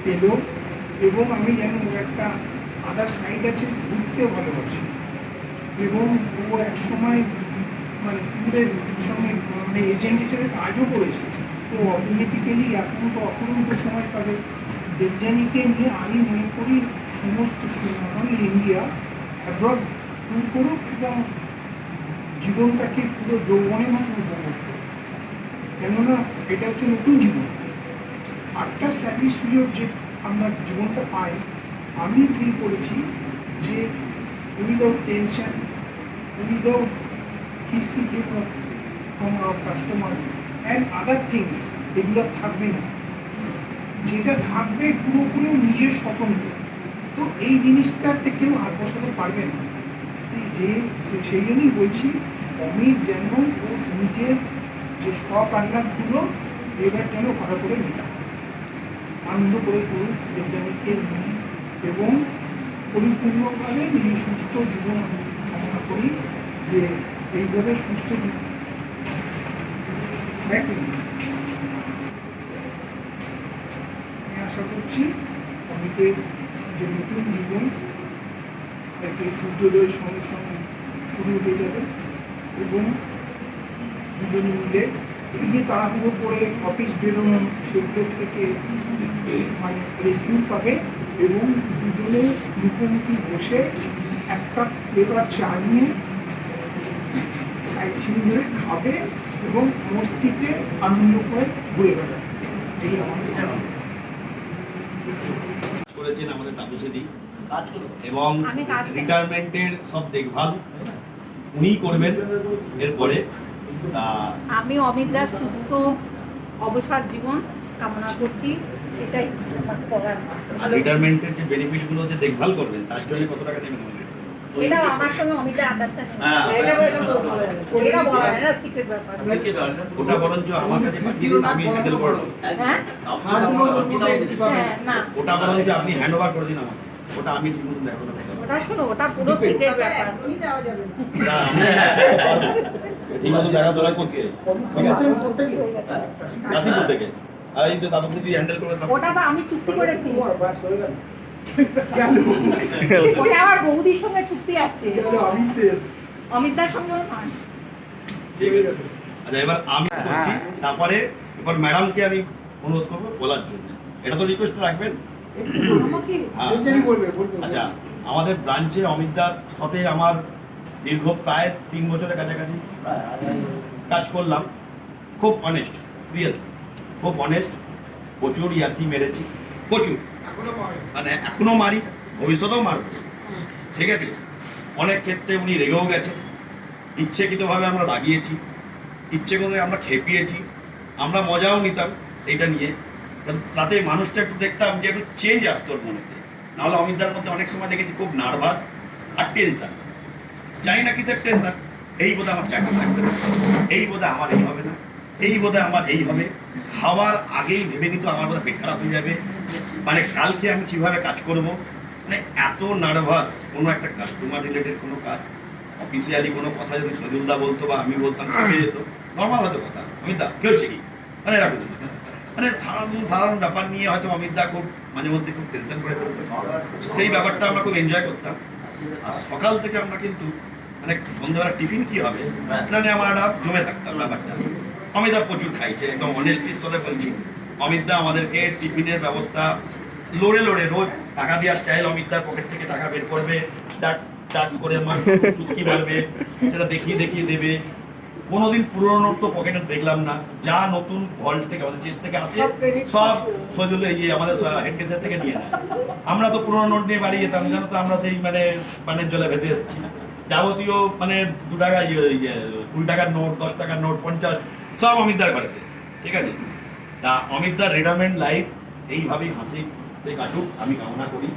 S5: পেল, এবং আমি জানি ওর একটা আদার সাইড আছে, ঘুরতেও ভালোবাসে, এবং ও এক সময় মানে ট্যুরের সঙ্গে মানে এজেন্ট হিসেবে কাজও করেছে। তো অটোমেটিক্যালি এখন তো অপরন্ত সময় পাবে। দেবযানীকে নিয়ে আমি মনে করি সমস্ত অনলি ইন্ডিয়া অ্যাব্রড ট্যুর করুক এবং জীবনটাকে পুরো যৌবনের মতো উপভোগ করুক, কেননা এটা হচ্ছে নতুন জীবন। আফটার সার্ভিস পিরিয়ড যে আমরা জীবনটা পাই, আমি ফিল করেছি যে উইদাউট টেনশন, উইদাউট কিস্তি from our customer and other things, এগুলো থাকবে না। যেটা থাকবে পুরোপুরি নিজের স্বতন্ত্র। তো এই জিনিসটাতে কেউ হাত বসাতে পারবে না। যে সেই জন্যই বলছি অমিত যেন ওর নিজের যে শখ আহ্লাদগুলো এবার যেন ভালো করে মেটা, আনন্দ করে করুক দেবযানীকে নিয়ে, এবং পরিপূর্ণভাবে নিজের সুস্থ জীবন কামনা করি যে এইভাবে সুস্থ আমি আশা করছি অমিতের যে নতুন জীবন একটা সূর্যোদয়ের সঙ্গে সঙ্গে শুরু হয়ে যাবে, এবং দুজনে মিলে এই যে তাড়াহুড়ো করে অফিস বেরোনো সেগুলো থেকে মানে রেস্কিউ পাবে, এবং দুজনে মুখোমুখি বসে একটা পেপার চা নিয়ে সাইড সিন ধরে খাবে এবং মস্তিতে আনন্দ করে ঘুরে বেড়াবে। এই আমাদের
S1: করেছেন আমাদের তাপসীদি,
S6: কাজ করো।
S1: এবং রিটায়ারমেন্টের সব দেখভাল উনিই করবেন এরপরে।
S10: আমি অমিতদার সুস্থ অবসর জীবন কামনা করছি, এটাই করার।
S1: আর রিটায়ারমেন্টের যে বেনিফিটগুলো যে দেখভাল করবেন তার জন্য কত টাকা নেবেন?
S10: এটা আমার সঙ্গে অমিতের আন্ডারস্ট্যান্ডিং,
S1: হ্যাঁ।
S10: এটা বলা হয় না, সিক্রেট ব্যাপার।
S1: ওটা বরঞ্চ আমার কাছে পাঠিয়ে দিন, আমি হ্যান্ডেল করে দেবো।
S10: হ্যাঁ না,
S1: ওটা বরঞ্চ আপনি হ্যান্ড ওভার করে দিন আমাকে, ওটা আমি ঠিক মতো দেখাবো না।
S10: ওটা শোনো, ওটা পুরো সিক্রেট ব্যাপার।
S7: একদমই দেওয়া যাবে না।
S1: ঠিক মতো দেখা তোলা করতে কাশিপুর থেকে, আর এই তো তাপসীদি হ্যান্ডেল করে সব।
S10: ওটা তো আমি চুক্তি করেছি, ওটা আমার বৌদির সঙ্গে চুক্তি আছে, অমিতদার সঙ্গেও নয়।
S1: ঠিক আছে, আচ্ছা এবার আমি করছি, তারপরে এবার ম্যাডামকে আমি অনুরোধ করবো বলার জন্য। এটা তো রিকোয়েস্ট রাখবেন।
S10: আমাকে
S1: হ্যাঁ। আচ্ছা, আমাদের ব্রাঞ্চে অমিতদার সাথে আমার দীর্ঘ প্রায় 3 বছরের কাছাকাছি কাজ করলাম। খুব অনেস্ট, সিরিয়াসলি খুব অনেস্ট। প্রচুর ইয়ার্কি মেরেছি, প্রচুর, মানে এখনো মারি, ভবিষ্যতেও মারব, ঠিক আছে। অনেক ক্ষেত্রে উনি রেগেও গেছে, ইচ্ছেকৃতভাবে আমরা রাগিয়েছি, ইচ্ছে করে আমরা খেপিয়েছি, আমরা মজাও নিতাম এটা নিয়ে। তাতে মানুষটা একটু দেখতাম যে একটু চেঞ্জ আসতো ওর মনেতে। নাহলে অমিতদার মধ্যে অনেক সময় দেখেছি খুব নার্ভাস আর টেনশন, জানি না কিসের টেনশন। এই বোধহয় আমার চাকরি থাকবে না, এই বোধহয় আমার এই হবে না, এই বোধহয় আমার এই হবে। খাওয়ার আগেই ভেবে নিত আমার বোধহয় পেট খারাপ হয়ে যাবে, মানে কালকে আমি কিভাবে কাজ করব। মানে এত নার্ভাস। কোনো একটা কাস্টমার রিলেটেড কোনো কাজ, অফিসিয়ালি কোনো কথা যদি সজুলদা বলতো বা আমি বলতাম কেটে যেত, নর্মাল হতো কথা, অমিতদা কি হচ্ছে কি, মানে এরকম। মানে সাধারণ ব্যাপার নিয়ে হয়তো অমিতদা খুব মাঝে মধ্যে খুব টেনশন করে ফেলতো, সেই ব্যাপারটা আমরা খুব এনজয় করতাম। আর সকাল থেকে আমরা কিন্তু মানে সন্ধ্যাবেলা টিফিন কি হবে মানে আমার একটা জমে থাকতাম ব্যাপারটা। অমিতদা প্রচুর খাইছে, একদম অনেস্টির সাথে বলছি। অমিতদা আমাদেরকে টিফিনের ব্যবস্থা লড়ে লড়ে রোজ টাকা দেওয়ার স্টাইল, অমিতদার পকেট থেকে টাকা বের করবে, ডাক ডাক করে আমার চুস্কি মারবে, সেটা দেখিয়ে দেখিয়ে দেবে। কোনোদিন পুরোনো নোট তো পকেটে দেখলাম না, যা নতুন ভল্ট থেকে আমাদের চেস্ট থেকে আসে সব সজল এই আমাদের হেড কেসের থেকে নিয়ে নেয়। আমরা তো পুরোনো নোট নিয়ে বাড়ি যেতাম, জানো তো আমরা সেই মানে পানের জলে ভেসে এসেছি। যাবতীয় মানে 2 টাকা 20 টাকার নোট, 10 টাকার নোট, 50 সব অমিতদার ঘরেতে, ঠিক আছে। তা অমিতদার রিটায়ারমেন্ট লাইফ এইভাবেই হাসিতে কাটুক আমি কামনা করি।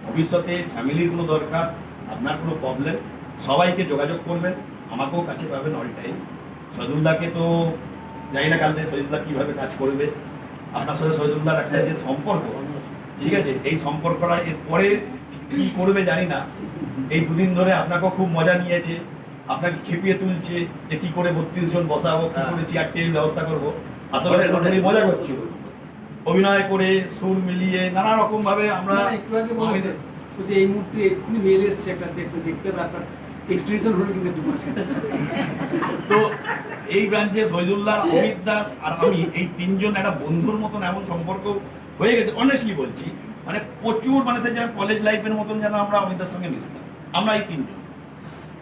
S1: ভবিষ্যতে ফ্যামিলির কোনো দরকার, আপনার কোনো প্রবলেম, সবাইকে যোগাযোগ করবেন, আমাকেও কাছে পাবেন অল টাইম। সজুলদাকে তো জানি না কাল থেকে সজুলদা কীভাবে কাজ করবে। আপনার সাথে সজুলদার একটা যে সম্পর্ক, ঠিক আছে, এই সম্পর্কটা এরপরে কী করবে জানি না। এই 2 দিন ধরে আপনাকেও খুব মজা নিয়েছে, আপনাকে খেপিয়ে তুলছে যে কী করে 32 জন বসাবো, কী করে চেয়ার টেবিল ব্যবস্থা করবো। আসলে পুরোপুরি মজা করছিল, অভিনয় করে সুর মিলিয়ে নানা রকম ভাবে আমরা
S5: একটু আগে বলেছেন যে এই মুহূর্তে এক্ষুনি মেল এসছে একটা, দেখতে ব্যাপার এক্সটেনশন হলো কিন্তু 2 মাস।
S1: তো এই ব্রাঞ্চে সৈদুল্লাহ, অমিতদা আর আমি এই 3 জন একটা বন্ধুর মতন এমন সম্পর্ক হয়ে গেছে, অনেস্টলি বলছি। মানে প্রচুর মানুষের যেন কলেজ লাইফের মতন যেন আমরা অমিতদার সঙ্গে মিশতাম, আমরা এই 3 জন।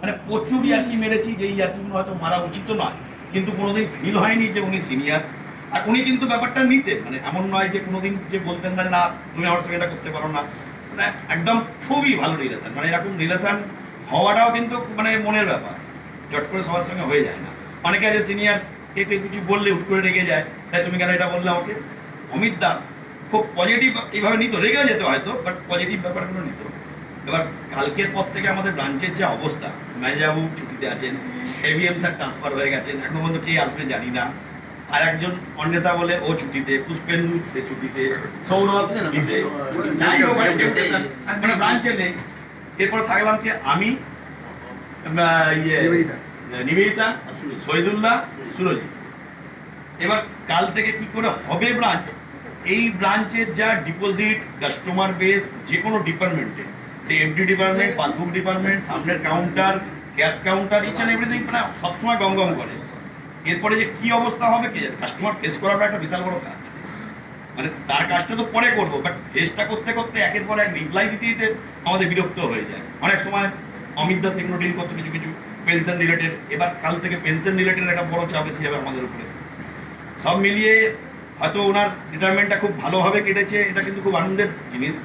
S1: মানে প্রচুর ইয়ার্কি মেরেছি, যে ইয়ার্কিগুলো হয়তো মারা উচিত নয়, কিন্তু কোনোদিন ফিল হয়নি যে উনি সিনিয়র। আর উনি কিন্তু ব্যাপারটা নিতেন, মানে এমন নয় যে কোনোদিন যে বলতেন না যে না তুমি আমার সঙ্গে এটা করতে পারো না। মানে একদম খুবই ভালো রিলেশন, মানে এরকম রিলেশন হওয়াটাও কিন্তু মানে মনের ব্যাপার, চট করে সবার সঙ্গে হয়ে যায় না। অনেকে আছে সিনিয়র কে কিছু বললে হুট করে রেগে যায়, তাই তুমি কেন এটা বললে আমাকে। অমিতদা খুব পজিটিভ এইভাবে নিত, রেগেও যেত হয়তো, বাট পজিটিভ ব্যাপারগুলো নিত। এবার কালকের পর থেকে আমাদের ব্রাঞ্চের যে অবস্থা, ম্যানেজারবাবু ছুটিতে আছেন, এভিএম স্যার ট্রান্সফার হয়ে গেছেন, এখনো পর্যন্ত কে আসবে জানি না। আর একজন অন্বেষা বলে ও ছুটিতে, পুষ্পেন্দু সে ছুটিতে, সৌরভ ছুটিতে, যাই হোক মানে ব্রাঞ্চে নেই। এরপরে থাকলাম কি আমি, নিবেদিতা, শহীদুল্লাহ, সুরজি। এবার কাল থেকে কি করে হবে ব্রাঞ্চ, এই ব্রাঞ্চের যা ডিপোজিট, কাস্টমার বেস, যে কোনো ডিপার্টমেন্টে, সেই এফডি ডিপার্টমেন্ট, পাসবুক ডিপার্টমেন্ট, সামনের counter, cash counter, each and everything মানে সবসময় গম গম করে। এরপরে যে কি অবস্থা হবে কে জানে। কাস্টমার ফেস করাটা একটা বিশাল বড় কাজ, মানে তার কাজটা তো পরে করবো, বাট ফেসটা করতে করতে একের পর এক রিপ্লাই দিতে দিতে আমাদের বিরক্ত হয়ে যায়। অনেক সময় অমিতদা সেগুলো ডিল করতে কিছু কিছু পেনশন রিলেটেড, এবার কাল থেকে পেনশন রিলেটেড একটা বড় চাপ এসে যাবে আমাদের উপরে। সব মিলিয়ে হয়তো ওনার রিটায়ারমেন্টটা খুব ভালোভাবে কেটেছে, এটা কিন্তু খুব আনন্দের জিনিস।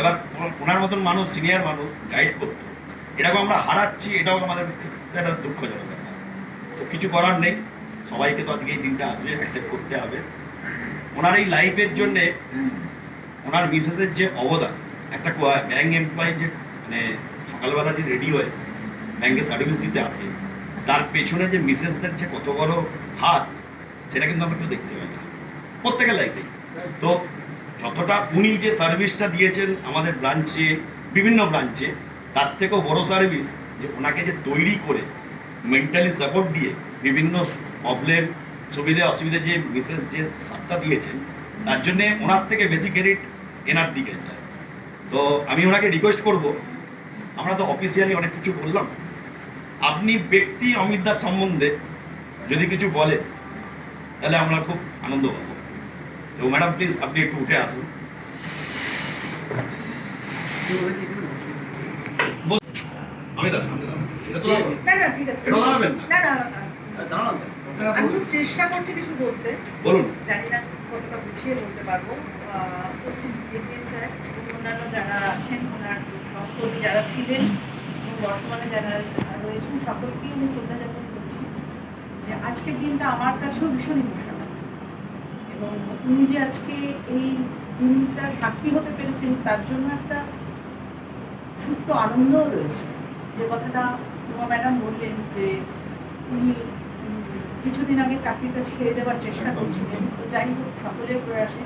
S1: এবার ওনার মতন মানুষ, সিনিয়র মানুষ গাইড করতো, এরকম আমরা হারাচ্ছি, এটাও আমাদের একটা দুঃখজনক ব্যাপার। তো কিছু করার নেই, সবাইকে তো আজকে এই দিনটা আসবে, অ্যাকসেপ্ট করতে হবে। ওনার এই লাইফের জন্যে ওনার মিসেসের যে অবদান, একটা ব্যাংক এমপ্লয়ি যে মানে সকালবেলা যে রেডি হয়ে ব্যাংকে সার্ভিস দিতে আসে, তার পেছনে যে মিসেসদের যে কত বড় হাত, সেটা কিন্তু আমরা একটু দেখতে পাই না প্রত্যেকের লাইফেই। তো যতটা উনি যে সার্ভিসটা দিয়েছেন আমাদের ব্রাঞ্চে, বিভিন্ন ব্রাঞ্চে, তার থেকেও বড় সার্ভিস যে ওনাকে যে তৈরি করে মেন্টালি সাপোর্ট দিয়ে বিভিন্ন প্রবলেম, সুবিধে অসুবিধে যে মিসেস যে সাপটা দিয়েছেন, তার জন্যে ওনার থেকে বেশি ক্রেডিট এনার দিকে যায়। তো আমি ওনাকে রিকোয়েস্ট করব, আমরা তো অফিসিয়ালি অনেক কিছু বললাম, আপনি ব্যক্তি অমিতদার সম্বন্ধে যদি কিছু বলেন তাহলে আমরা খুব আনন্দ পাবো। তো ম্যাডাম প্লিজ আপনি একটু উঠে আসুন। অমিতা এটা তো দাঁড়াবেন।
S10: না না ঠিক আছে
S1: এটা দাঁড়াবেন না।
S10: না না
S6: দাঁড়ান
S10: আমি খুব চেষ্টা করছি কিছু বলতে,
S1: বলুন।
S10: জানি না কতটা গুছিয়ে বলতে পারবো। পশ্চিম এডিএম স্যার এবং অন্যান্য যারা আছেন, ওনার সহকর্মী যারা ছিলেন এবং বর্তমানে যারা রয়েছেন, সকলকেই আমি শ্রদ্ধা জ্ঞাপন করছি যে আজকের দিনটা আমার কাছেও ভীষণ ইমোশনাল, এবং উনি যে আজকে এই দিনটা সাক্ষী হতে পেরেছেন তার জন্য একটা সুপ্ত আনন্দও রয়েছে। যে কথাটা তোমার ম্যাডাম বললেন যে উনি কিছুদিন আগে চাকরিটা ছেড়ে দেওয়ার চেষ্টা করছিলেন, তো যাই হোক সকলের প্রয়াসে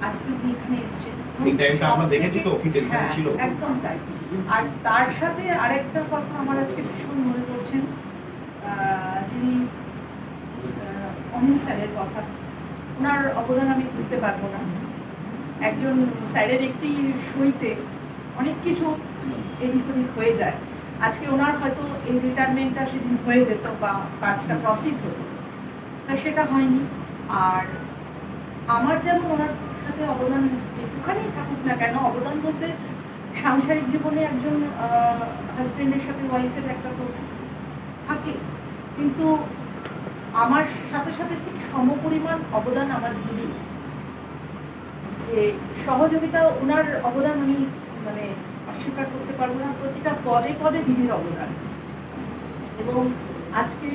S10: আজকে উনি এখানে এসেছেন।
S1: সেই টাইমটা আমরা দেখেছি তো, কি টেনশন
S10: হ্যাঁ,
S1: ছিল।
S10: একদম তাই। আর তার সাথে আরেকটা কথা আমার আজকে ভীষণ মনে পড়ছেন, যিনি অনিল স্যারের কথা, ওনার অবদান আমি ভুলতে পারবো না। একজন স্যারের একটি সইতে অনেক কিছু এদিক ওদিক হয়ে যায়। আজকে ওনার হয়তো এই রিটায়ারমেন্টটা সেদিন হয়ে যেত বা কাজটা প্রসিড হতো, তা সেটা হয়নি। আর আমার যেমন ওনার সাথে অবদান যেটুখানি থাকুক না কেন, অবদান বলতে সাংসারিক জীবনে একজন হাজব্যান্ডের সাথে ওয়াইফের একটা তো থাকে, কিন্তু আমার সাথে সাথে ঠিক সমপরিমাণ অবদান আমার দিদি, যে সহযোগিতা, ওনার অবদান আমি মানে অস্বীকার করতে পারবো না। প্রতিটা পদে পদে দিদির অবদান। এবং আজকে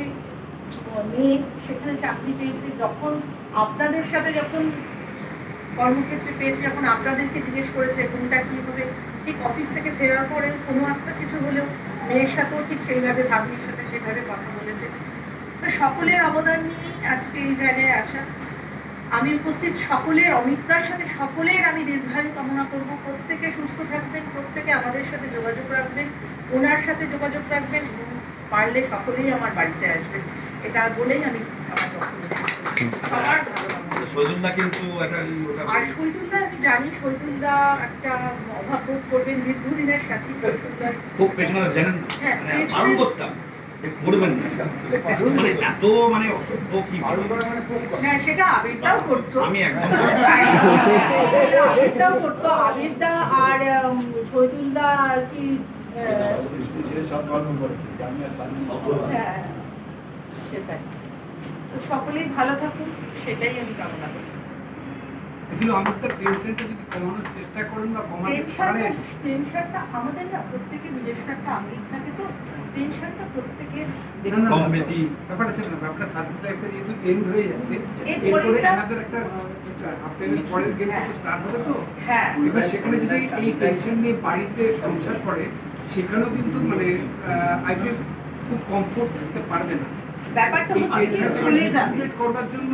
S10: মেয়ে সেখানে চাকরি পেয়েছে, যখন আপনাদের সাথে যখন কর্মক্ষেত্রে পেয়েছে, যখন আপনাদেরকে জিজ্ঞেস করেছে কোনটা কী হবে, ঠিক অফিস থেকে ফেরার পরে কোনো একটা কিছু হলেও মেয়ের সাথেও ঠিক সেইভাবে, ভাগ্নির সাথে সেভাবে কথা বলেছে। তো সকলের অবদান নিয়েই আজকে এই জায়গায় আসা। আমি উপস্থিত সকলের, অমিতার সাথে সকলের আমি দীর্ঘায়ু কামনা করব। প্রত্যেকে সুস্থ থাকবেন, প্রত্যেকে আমাদের সাথে যোগাযোগ রাখবেন, ওনার সাথে যোগাযোগ রাখবেন, পারলে সকলেই আমার বাড়িতে আসবেন। এটা বলেই আমি আমার বক্তব্য শেষ করছি। সবার ভালো কামনা।
S1: শহীদুল্লাহ কিন্তু একটা
S10: আর শহীদুল্লাহ, আমি জানি শহীদুল্লাহ একটা অভাব বোধ করবেন, দীর্ঘদিনের সাথী শহীদুল্লাহ।
S1: খুব পেছনে জানেন,
S10: হ্যাঁ,
S1: মানে
S10: পেছনে-
S1: বারণ করতাম যে করবেন না, মানে এত মানে অসভ্য কি বলবো।
S10: হ্যাঁ, সেটা আবিরটাও করতো।
S1: আমি একদম
S10: আবিরটাও করতো, আবিরদা আর শহীদুল্লাহ আর কি। হ্যাঁ, সেটাই। তো সকলেই ভালো থাকুন, সেটাই আমি কামনা করি।
S5: অ্যাকচুয়ালি আমাদের টেনশনটা যদি কমানোর চেষ্টা করেন বা কমাতে পারেন,
S10: টেনশনটা আমাদের না প্রত্যেকের নিজস্ব একটা আবেগ থাকে, তো টেনশনটা প্রত্যেকের
S5: না, না,
S1: কম বেশি
S5: ব্যাপারটা সেটা না, ব্যাপারটা সার্ভিস লাইফটা যেহেতু এন্ড হয়ে যাচ্ছে,
S10: এরপরে
S5: এরপরে
S10: একটা-
S5: আমাদের একটা হাফটাইমের পরের গেম স্টার্ট হবে তো।
S10: হ্যাঁ,
S5: এবার সেখানে যদি এই টেনশন নিয়ে বাড়িতে সংসার করে, সেখানেও কিন্তু মানে আই থিঙ্ক খুব কমফোর্ট থাকতে পারবে না।
S10: ব্যাপারটা
S5: এই
S10: হচ্ছে কি,
S5: টেনশনটা
S10: চলে যাবে।
S5: কমপ্লিট করবার জন্য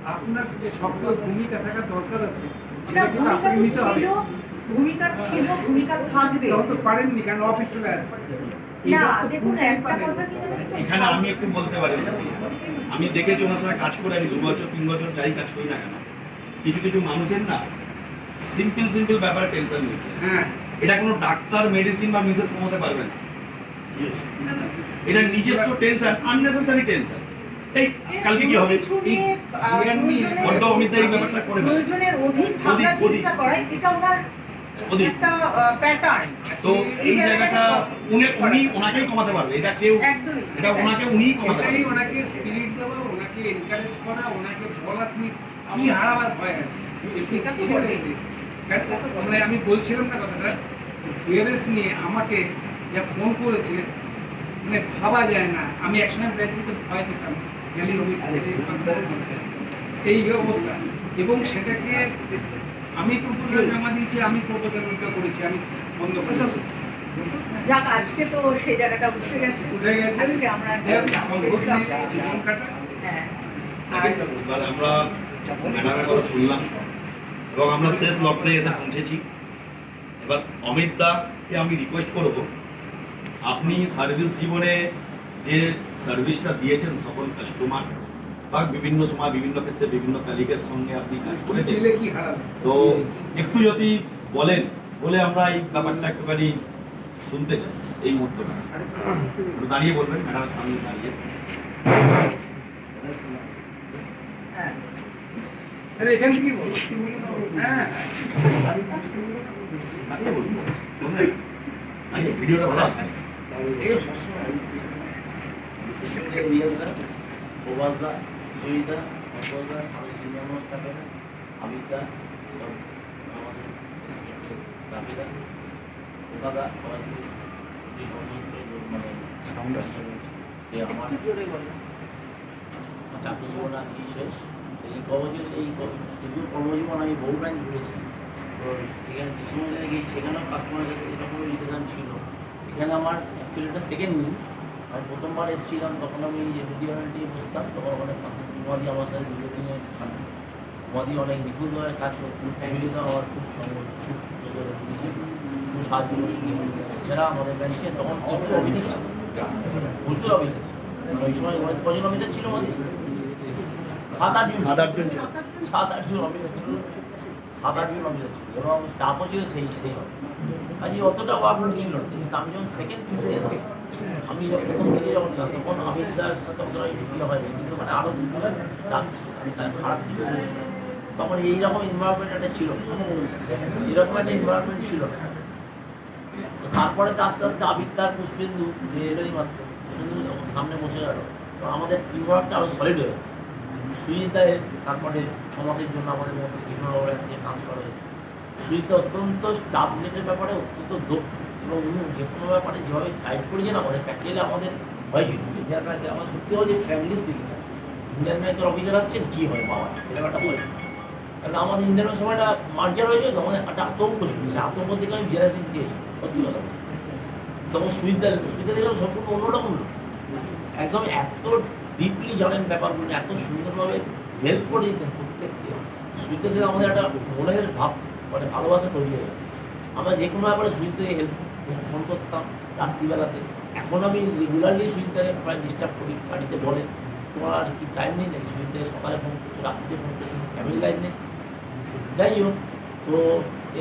S5: আপনার যে সক্রিয় ভূমিকা থাকা দরকার আছে,
S10: সেটা
S5: সেটা কিন্তু
S10: ভূমিকা
S5: আপনাকে
S10: তো
S5: নিতে হবে।
S10: ছিল, ভূমিকা ছিল, ভূমিকা থাকবে।
S5: তখন তো পারেননি কারণ অফিস চলে আসবে।
S10: না,
S5: এবার তো
S10: দেখুন
S5: full time
S10: একটা
S5: পারেন।
S10: কথা কি জানেন তো?
S1: এখানে আমি একটু বলতে পারি, আমি দেখেছি ওনার সঙ্গে কাজ করে, আমি 2 বছর 3 বছর যাই কাজ করি না কেন, কিছু কিছু মানুষের না সিম্পল ব্যাপারে টেনশন নিতে,
S5: হ্যাঁ,
S1: এটা কোনো ডাক্তার, মেডিসিন বা মিসেস কমাতে পারবে না। এটা নিজস্ব টেনশন, আননেসেসারি টেনশন। এই কালকে কি হবে,
S10: কিছু নিয়ে, প্রয়োজনের-
S1: বড্ড অমিতা এই ব্যাপারটা করে ফেলে।
S10: প্রয়োজনের অধিক ভাবনা
S1: অধিক।
S10: চিন্তা করাই, এটা ওনার
S1: অধিক।
S10: একটা প্যাটার্ন।
S1: তো এই জায়গাটা উনি ওনাকেই কমাতে পারবে, এটা কেউ,
S10: একদমই।
S1: এটা ওনাকে উনিই কমাতে
S5: এটাই
S1: পারবে।
S5: ওনাকে স্পিরিট দেওয়া, ওনাকে এনকারেজ করা, ওনাকে বলা তুমি কি হারাবার ভয় আছে।
S10: এটা তো
S5: সেটাই।
S10: বটেই।
S5: মানে আমি বলছিলাম না কথাটা, বিয়ারেস নিয়ে আমাকে যা ফোন করেছে, মানে ভাবা যায় না। আমি একসময় ব্যাচিতে ভয় পেতাম, গেলি এই অবস্থা। এবং সেটাকে আমি প্রপোজাল জমা দিয়েছি, আমি প্রপোজালটা করেছি, আমি বন্ধ করেছি।
S10: যাক, আজকে তো সেই জায়গাটা উঠে গেছে।
S5: উঠে গেছে।
S10: আজকে আমরা
S5: জীবন কাটা।
S10: হ্যাঁ,
S1: এবার আমরা ম্যাডামের কথা শুনলাম এবং আমরা শেষ লগ্নে এসে পৌঁছেছি। এবার অমিত দাকে আমি রিকোয়েস্ট করব, আপনি সার্ভিস জীবনে যে সার্ভিসটা দিয়েছেন সকল কাস্টমার বা বিভিন্ন সময় বিভিন্ন ক্ষেত্রে বিভিন্ন কালিকের সঙ্গে আপনি কাজ করেছেন,
S5: দিলে কি হারাবে?
S1: তো একটু যদি বলেন, বলে আমরা এই ব্যাপারটা একটুখানি শুনতে চাই এই মুহূর্তটা। একটু দাঁড়িয়ে বলবেন ম্যাডামের সামনে দাঁড়িয়ে।
S10: হ্যাঁ।
S5: আরে এখান থেকে বল। হ্যাঁ,
S1: দাঁড়িয়ে বলুন। ভিডিওটা ভালো আছে।
S6: এই সবসময় থেকে রিয়াজদা, প্রবাসদা, বিজয়ীদা, অঙ্কদা, আরও সিনিয়র মোস্ট থাকে আবিদা, সব আমাদের রাবিদা, ওকাদা, সবাইকে এই মানে সাউন্ড আসছে যে আমার চাকরি জীবন আর কি শেষ। এই কবছর যদিও কর্মজীবন আমি বহু ব্যাংক ঘুরেছি, তো এখানে যে সময় গিয়েছি সেখানেও কাস্টমারের কাছে এরকম রিলেশন ছিল। এখানে আমার অ্যাকচুয়ালি এটা সেকেন্ড মিনিংস। আমি প্রথমবার এসেছিলাম তখন আমি রেডিওটি বসতাম, তখন অনেক পাশে উমাদি আমার সাথে দীর্ঘদিনে ছাত্র। উমাদি অনেক নিখুঁতভাবে কাজ করতো, সুবিধা আমার খুব খুব সুযোগ করে দিয়েছে, খুব সাহায্য করে দিয়েছে। এছাড়া আমাদের ব্যাংকে তখন প্রচুর অফিসার ছিল, প্রচুর অফিসার ছিল। ওই সময় কজন অফিসার ছিল আমাদের? 7-8 জন ছিল। 7-8 জন অফিসার ছিল, 7-8 জন অফিসার ছিল এবং স্টাফও ছিল সেইভাবে। কাজে অতটা ওয়ার্কলোড ছিল না। কিন্তু আমি যখন সেকেন্ড ফেজে এলাম, আমি প্রথম থেকে যখন গেলাম তখন আবিদার সাথে অতটা ইয়ে হয়নি, কিন্তু মানে আরও স্টাফ খারাপ কিছু হয়েছিল। তখন এইরকম এনভায়রনমেন্ট একটা ছিল, এরকম একটা এনভায়রনমেন্ট ছিল না। তো তারপরে তো আস্তে আস্তে আবিদার পুষ্পেন্দু এলোই মাত্র, পুষ্পেন্দু যখন সামনে বসে গেল তো আমাদের টিমওয়ার্কটা আরও সলিড হয়ে গেল। সুজিতায় তারপরে 6 মাসের জন্য আমাদের মধ্যে কৃষ্ণনগরের কাছ থেকে ট্রান্সফার হয়ে। সুজিতা অত্যন্ত স্টাফ রিলেটেড ব্যাপারে অত্যন্ত দক্ষ এবং উনি যে কোনো ব্যাপারে যেভাবে গাইড করেছেন আমাদের প্র্যাকটিক্যালি আমাদের হয়েছিল। ইন্ডিয়ান ব্যাংকে আমার সত্যি হয় যে ফ্যামিলি স্পিকিং, ইন্ডিয়ান ব্যাংকের অফিসার আসছেন কী হয় বাবা, এটা একটা হয়েছিল। কারণ আমাদের ইন্ডিয়ান সময়টা মার্জার হয়েছে, তো আমাদের একটা আতঙ্ক ছিল, সে আতঙ্ক থেকে আমি জেরা দিতে চেয়েছি সত্যি কথা। তখন সুবিধা দেখলাম সম্পূর্ণ অন্যরকম লোক, একদম এত ডিপলি জানেন ব্যাপারগুলো, এত সুন্দরভাবে হেল্প করে দিতেন প্রত্যেককে। সুইতে সাথে আমাদের একটা মনের ভাব মানে ভালোবাসা তৈরি হয়ে গেল। আমরা যে কোনো ব্যাপারে সুইতে হেল্প ফোন করতাম রাত্রিবেলাতে। এখন আমি রেগুলারলি সুইটাকে প্রায় ডিস্টার্ব করি, বাড়িতে বলে তোমার আর কি টাইম নেই নাকি, সুইতে সকালে ফোন করছো, রাত্রিতে ফোন করছো, ফ্যামিলি লাইফ নেই। যাই হোক, তো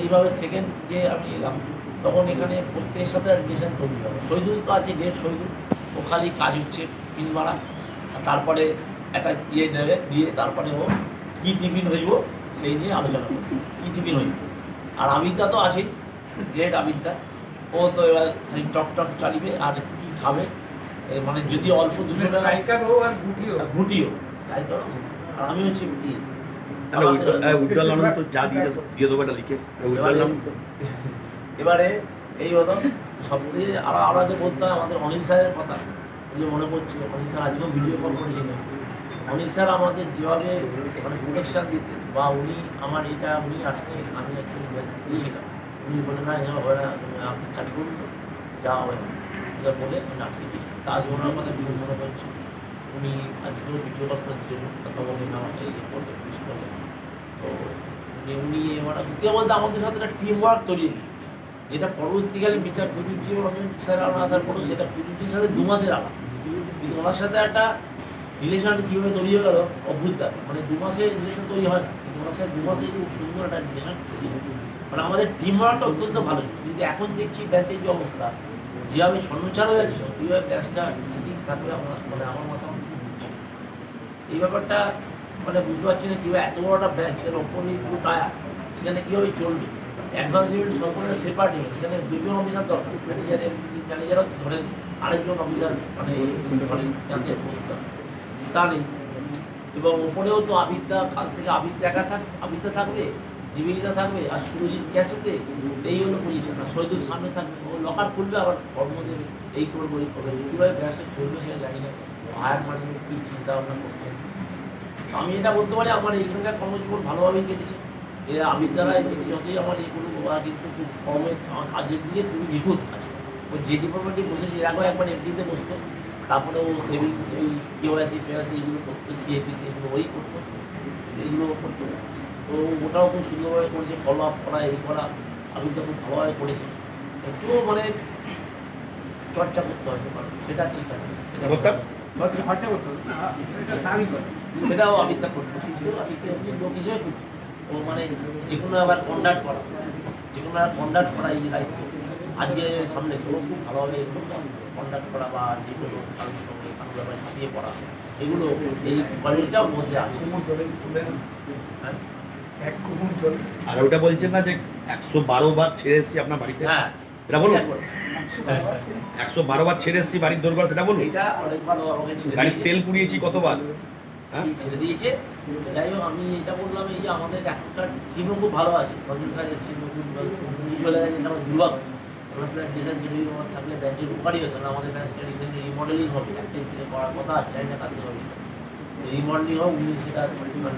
S6: এইভাবে সেকেন্ড যে আমি এলাম তখন এখানে প্রত্যেকের সাথে রিলেশন তৈরি হবে। শহীদুল তো আছে, ডেট শহীদুল, ও খালি কাজ হচ্ছে পিন মারা, তারপরে একটা ইয়ে দেবে দিয়ে তারপরে ও কী টিফিন হইব সেই নিয়ে আলোচনা করবে, কী টিফিন হইব। আর আবিদা তো আসে, গ্রেট আবিদা, ও তো এবার খালি টক চালিবে আর কী খাবে, মানে যদি অল্প 200 টাকা
S5: স্ট্রাইকার হোক আর
S6: ঘুটিও চাই করো। আর আমি হচ্ছে
S1: উজ্জ্বল আনন্দ যা দিয়ে দেবো এটা লিখে উজ্জ্বল আনন্দ।
S6: এবারে এই হলো সব থেকে আরও আগে বলতে হয় আমাদের অনিল স্যারের কথা, যে মনে পড়ছে অনিল স্যার আজকেও ভিডিও কল করেছিলেন। অনিল স্যার আমাদের যেভাবে মানে প্রোটেকশান দিতেন, বা উনি আমার এটা উনি আসছেন, আমি অ্যাকচুয়ালি দিয়েছিলাম, উনি বলে না এসব হয় না, আপনি চাকরি করুন তো যাওয়া হয় এটা বলে আমি আটকে দিই। তাজ ওনার কথা ভীষণ মনে পড়ছে, উনি আজকেও ভিডিও কল করে দিলেন, কথা বলেন আমাকে এই বলতে খুশি করলেন। তো উনি এবার দ্বিতীয় বলতে আমাদের সাথে একটা টিম ওয়ার্ক তৈরি হয়েছে, যেটা পরবর্তীকালে বিচার প্রযুক্তি রঞ্জন স্যার আসার পরও সেটা প্রযুক্তির সাথে 2 মাসের আলাদা, কিন্তু ওনার সাথে একটা রিলেশনটা কীভাবে তৈরি হয়ে গেল অদ্ভুত ব্যাপার। মানে 2 মাসে রিলেশন তৈরি হয় না, কিন্তু ওনার সাথে 2 মাসে খুব সুন্দর একটা রিলেশন তৈরি হয়। মানে আমাদের টিম ওয়ার্কটা অত্যন্ত ভালো ছিল। কিন্তু এখন দেখছি ব্যাচের যে অবস্থা, যেভাবে ছন্নছাড় হয়ে যাচ্ছে, কীভাবে ব্যাচটা সেদিক থাকবে মানে আমার মতামত এই ব্যাপারটা মানে বুঝতে পারছি না কীভাবে এত বড় একটা ব্যাচ, এর ওপরে পুরো টায়ার, সেখানে কীভাবে চলবে। অ্যাডভান্স লেভেল সম্পূর্ণ সেপারেট নেই, সেখানে 2 জন অফিসার দরকার, ম্যানেজারও ধরেন আরেকজন অফিসার মানে ধরেন যাতে বসতে তা নেই। এবং ওপরেও তো আবিদা, কাল থেকে আবিদা থাকবে, নিবেদিতা থাকবে, আর সুরজিৎ গ্যাসেতে এই হলো পজিশন। আর শহীদুল সামনে থাকবে, ও লকার খুলবে আবার ধর্ম দেবে, এই করবো এই করবে। কীভাবে ব্যাসটা চলবে সেটা জানি না, হায়ার ম্যানেজমেন্ট কী চিন্তা ভাবনা করছেন। আমি এটা বলতে পারি আমার এইখানকার কর্মজীবন ভালোভাবেই কেটেছে। এরা আবিদ্যারা এমনিতে যতই আমার এগুলো ওরা কিন্তু খুব কমে আমার কাজের দিকে খুবই নিখুঁত কাজ। ও যে ডিপার্টমেন্টে বসেছে এর আগেও একবার এফডিতে বসতো, তারপরে ও সেভিংস এই কেওয়াইসি ফেওয়াইসি এগুলো করতো, সিএপিসি এগুলো ওই করতো, এইগুলো করতো। তো ওটাও খুব সুন্দরভাবে করেছে, ফলো আপ করা এই করা আবিদ্যা খুব ভালোভাবে করেছে। একটুও মানে চর্চা করতে হয়তো পারে, সেটা ঠিক আছে, সেটা
S5: খরচা করতে হবে না, এটা দাবি করে।
S6: সেটাও আবিদ্যা করতো, কিন্তু আবিদ্যা লোক হিসেবে খুব ও মানে যে কোনো আবার কন্ডাক্ট করা এই দায়িত্ব আজকে সামনে ও খুব ভালোভাবে এগুলো কন্ডাক্ট করা বা যে কোনো কারোর সঙ্গে কারোর ব্যাপারে ছাপিয়ে পড়া, এগুলো এই কোয়ালিটিটাও মধ্যে আছে।
S1: আর ওটা বলছেন না যে 112 বার ছেড়ে এসেছি আপনার বাড়িতে?
S6: হ্যাঁ,
S1: এটা বলুন।
S6: এটা করো।
S1: 112 বার ছেড়ে এসেছি বাড়ির দরবার, সেটা বলুন।
S6: এটা অনেকবার ও আমাকে ছেড়ে
S1: গাড়ির
S6: দিয়েছে।
S1: তেল পুড়িয়েছি কতবার, হ্যাঁ?
S6: এই ছেড়ে দিয়েছে। যাই হোক, আমি এটা বললাম, এই যে আমাদের এখনকার টিমও খুব ভালো আছে। রঞ্জন স্যার এসেছেন, নতুন চলে গেছে, এটা আমার দুর্ভাগ্য। আমরা স্যার ডিজাইন যদি আমার থাকলে ব্যাচের উপকারই হতো না। আমাদের ব্যাচটা রিসেন্টলি রিমডেলিং হবে, একটাই থেকে করার কথা আছে, জানি না কালকে হবে। রিমডেলিং হোক, উনি সেটা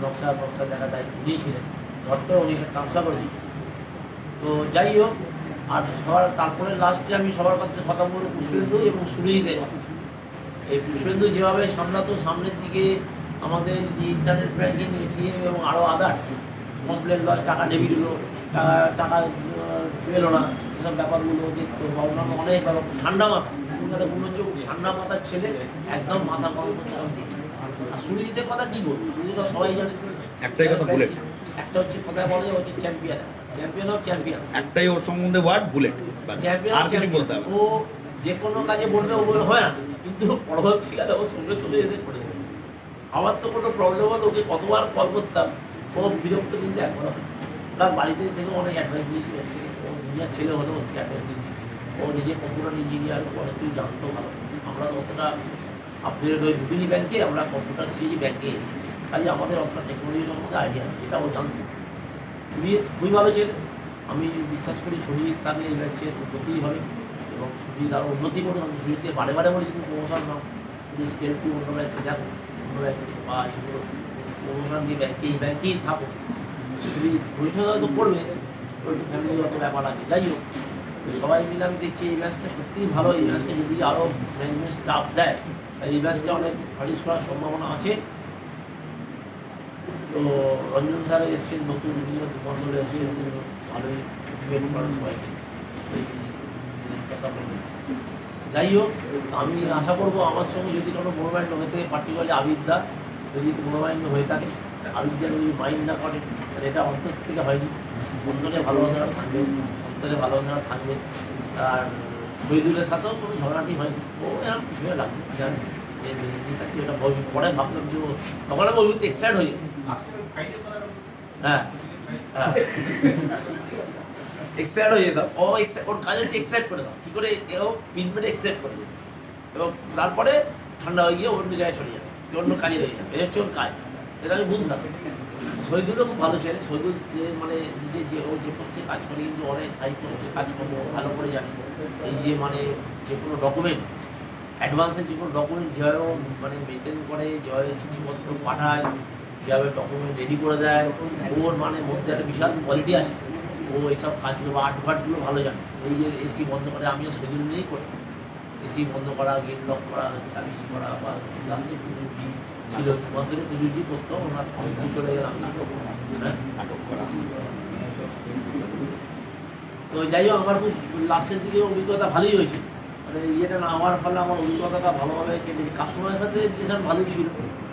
S6: নকশা দেখার দায়িত্ব নিয়েছিলেন, ঘট করে উনি সেটা ট্রান্সফার করে দিয়েছেন। তো যাই হোক, আর সবার তারপরে লাস্টে আমি সবার কাছে কথা বলবো পুষ্পেন্দু এবং সুরজিতের। এই পুষ্পেন্দু যেভাবে সামলাতো, সামনের দিকে আমাদের ইন্টারনেট ব্যাঙ্কিং, এটিএম এবং আরও আদার্স কমপ্লেন লস, টাকা ডেবিট হলো, টাকা পেলো না, এসব ব্যাপারগুলো দেখতো বা অন্যান্য অনেক ব্যাপার। ঠান্ডা মাথা, সুন্দর গুলো চোখ, ঠান্ডা মাথার ছেলে, একদম মাথা গরম করতে হবে। আর সুরজিতের কথা কী বলবো, সুরজিৎ সবাই জানে,
S1: একটাই কথা বুলেট,
S6: একটা হচ্ছে কথা বলে হচ্ছে চ্যাম্পিয়ন, চ্যাম্পিয়ন অফ চ্যাম্পিয়ন।
S1: একটাই ওর সম্বন্ধে ওয়ার্ড বুলেট, আর কিছু বলতে হবে।
S6: ও যে কোনো কাজে বলবে, ও বলে হয় না, কিন্তু পরবর্তীকালে ও সঙ্গে সঙ্গে এসে করে দেবে। আমার তো কোনো প্রবলেম হলো, ওকে কতবার কল করতাম, ও বিরক্ত কিন্তু একবার হয়। প্লাস বাড়িতে থেকে অনেক অ্যাডভাইস দিয়েছি, ও দুনিয়ার ছেলে হলেও ওকে অ্যাডভাইস দিয়েছি। ও নিজে কম্পিউটার ইঞ্জিনিয়ার, অনেক কিছু জানতো ভালো। আমরা অতটা আপডেট হয়ে ঢুকিনি ব্যাংকে, আমরা কম্পিউটার শিখেছি ব্যাংকে এসে, তাই আমাদের অতটা টেকনোলজি সম্বন্ধে আইডিয়া নেই, এটা ও জানতো। সুরজিৎ খুবই ভালো ছেলে, আমি বিশ্বাস করি সুরজিৎ থাকলে এই ব্যাচের উন্নতিই হবে এবং সুরজিৎ আরও উন্নতি করবে। আমি সুরজিৎকে বারে বারে বলি, কিন্তু প্রমোশন নাও, তুমি স্কেল টু অন্য ব্যাচে দেখো, অন্য ব্যাংকে বা এইসবগুলো প্রমোশন দিয়ে ব্যাংকে, এই ব্যাংকেই থাকো। সুরজিৎ ভবিষ্যতে হয়তো করবে, ওর ফ্যামিলিগত ব্যাপার আছে। যাই হোক, সবাই মিলে আমি দেখছি এই ব্যাচটা সত্যিই ভালো। এই ব্যাচটা যদি আরও ম্যানেজমেন্ট স্টাফ দেয়, এই ব্যাচটা অনেক ফারিশ করার সম্ভাবনা আছে। তো রঞ্জন স্যার এসছেন, নতুন উনিও 2 মাস হলে এসছেন, ভালোই মোটিভেট করেন সবাইকে। যাই হোক, আমি আশা করবো আমার সঙ্গে যদি কোনো মনোমাইন্ড হয়ে থাকে, পার্টিকুলারলি আবিদদা যদি মনোমাইন্ড হয়ে থাকে, আবিদদা যদি মাইন্ড না করে, তাহলে এটা অন্তর থেকে হয়নি। অন্তরে ভালোবাসাটা থাকবে, অন্তরে ভালোবাসাটা থাকবে। আর শহীদুলের সাথেও কোনো ঝগড়াটি হয়নি, ও এরকম কিছু লাগবে স্যার এটা পরে ভাবলাম যে তখন আমি ওই এক্সাইট হয়ে যাই। হ্যাঁ হ্যাঁ, এক্সাইট হয়ে যেতাম। ওর কাজ হচ্ছে এক্সাইট করে দাও, কী করে ও পিনমেন্ট এক্সাইট করে দেবে এবং তারপরে ঠান্ডা হয়ে গিয়ে অন্য জায়গায় ছড়িয়ে যাবে, অন্য কাজে রয়ে যাবে। এই হচ্ছে ওর কাজ, সেটা আমি বুঝতাম। শহীদুলও খুব ভালো ছেলে। শহীদুল যে মানে নিজে যে ও যে পোস্টে কাজ করে, কিন্তু অনেক হাই পোস্টে কাজ করবো ভালো করে জানি। এই যে মানে যে কোনো ডকুমেন্ট, অ্যাডভান্সের যে কোনো ডকুমেন্ট যেভাবে মানে মেনটেন করে, যেভাবে চিঠিপত্র পাঠায়, যেভাবে ডকুমেন্ট রেডি করে দেয়, ওর মানে মধ্যে একটা বিশাল কোয়ালিটি আছে। ও এইসব কাজগুলো বা আর্টভার্টগুলো ভালো জানে। এই যে এসি বন্ধ করে, আমিও শরীর নিয়েই করি, এসি বন্ধ করা, গেট লক করা, চাবি করা, বা লাস্টে পুজুজি ছিল 2 মাস ধরে পুজুজি করতো, ওনার পুজু চলে গেলাম, হ্যাঁ নাটক করা। তো যাই হোক, আমার খুব লাস্টের দিকে অভিজ্ঞতা ভালোই হয়েছে। মানে ইয়েটা না হওয়ার ফলে আমার অভিজ্ঞতাটা ভালোভাবে কেটেছে। কাস্টমারের সাথে রিলেশন ভালোই ছিল।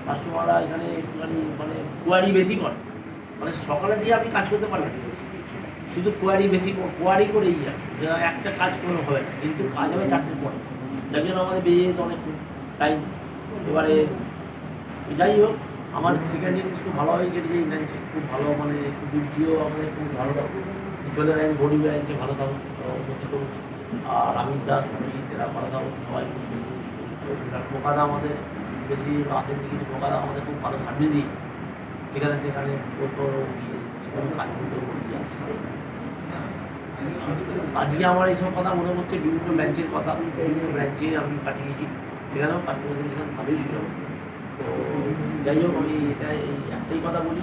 S6: কাস্টমাররা এখানে একটুখানি মানে কোয়ারি বেশি করে, মানে সকালে দিয়ে আপনি কাজ করতে পারবেন, শুধু কোয়ারি বেশি কোয়ারি করেই যায়, একটা কাজ করে হবে না, কিন্তু কাজ হবে 4টের পরে, যার জন্য আমাদের বেরিয়ে যেত অনেক টাইম। এবারে যাই হোক, আমার সেকেন্ড ইনিংস খুব ভালোভাবেই কেটেছে। ইংল্যান্ড খুব ভালো, মানে দুর্জিও আমাদের খুব ভালো থাকুক, চলে গেছে বডি ব্যালেন্সে ভালো থাকুক, উন্নতি করুক। আর আমির দাস, এরা ভালো থাকুক, সবাই পোকাদা আমাদের বেশি আসেন দিকে, পোকাদা আমাদের খুব ভালো সার্ভিস দিই, যেখানে সেখানে যে কোনো কাজ করতে আজকে আমার এইসব কথা মনে হচ্ছে, বিভিন্ন ব্রাঞ্চের কথা, বিভিন্ন ব্রাঞ্চে আমি কাটিয়েছি, সেখানেও কাস্টমার রিলেশন ভালোই ছিল। তো যাই হোক, আমি এটা এই একটাই কথা বলি,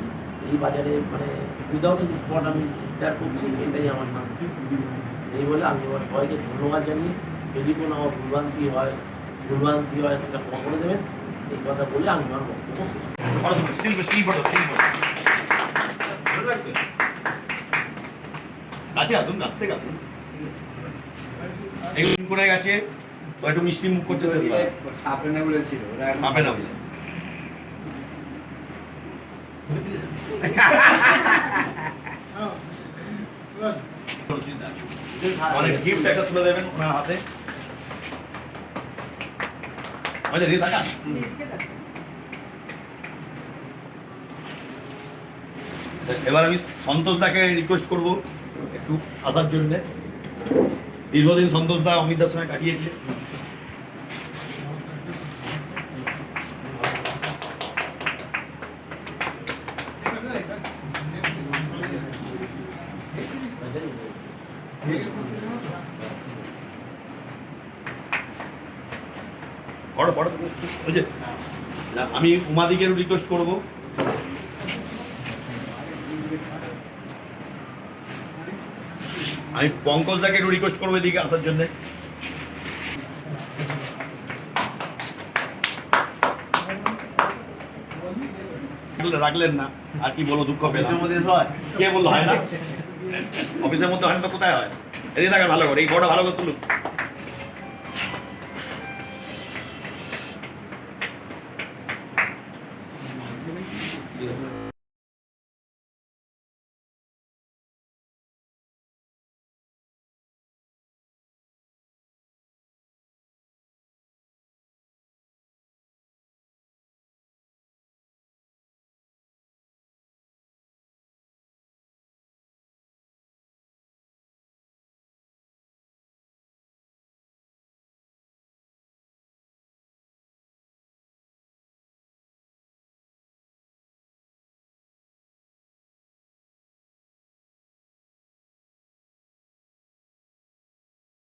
S6: এই বাজারে মানে উইদাউট এনি স্পট আমি ইন্টার করছি, সেটাই আমার নাম। এই বলে আমি আমার সবাইকে ধন্যবাদ জানিয়ে, যদি কোনো আমার ভুলভ্রান্তি হয় সেটা ক্ষমা করে দেবেন, এই কথা বলে আমি আমার বক্তব্য শেষ করছি।
S1: কাছে আসুন, কাছ থেকে আসুন। এগুলো করে গেছে তো একটু মিষ্টি মুখ করছে,
S8: সাপে না বলেছিল,
S1: সাপে না বলে অনেক গিফট একটা তুলে দেবেন ওনার হাতে। আমাদের দিয়ে টাকা এবার আমি সন্তোষ দাকে রিকোয়েস্ট করবো একটু আসার জন্য। দীর্ঘদিন সন্তোষ দা অমিতার সঙ্গে কাটিয়েছে। পড়ো পড়ো ওই যে আমি উমাদিকে রিকোয়েস্ট করবো, আমি পঙ্কজ দাকে একটু রিকোয়েস্ট করবো এদিকে আসার জন্য। রাখলেন না, আর কি বলবো, দুঃখ পেলাম। কে বললো হয় না? অফিসের মধ্যে হয় না তো কোথায় হয়? এদিকে থাকেন ভালো করে, এই বড় ভালো করে তুলুন।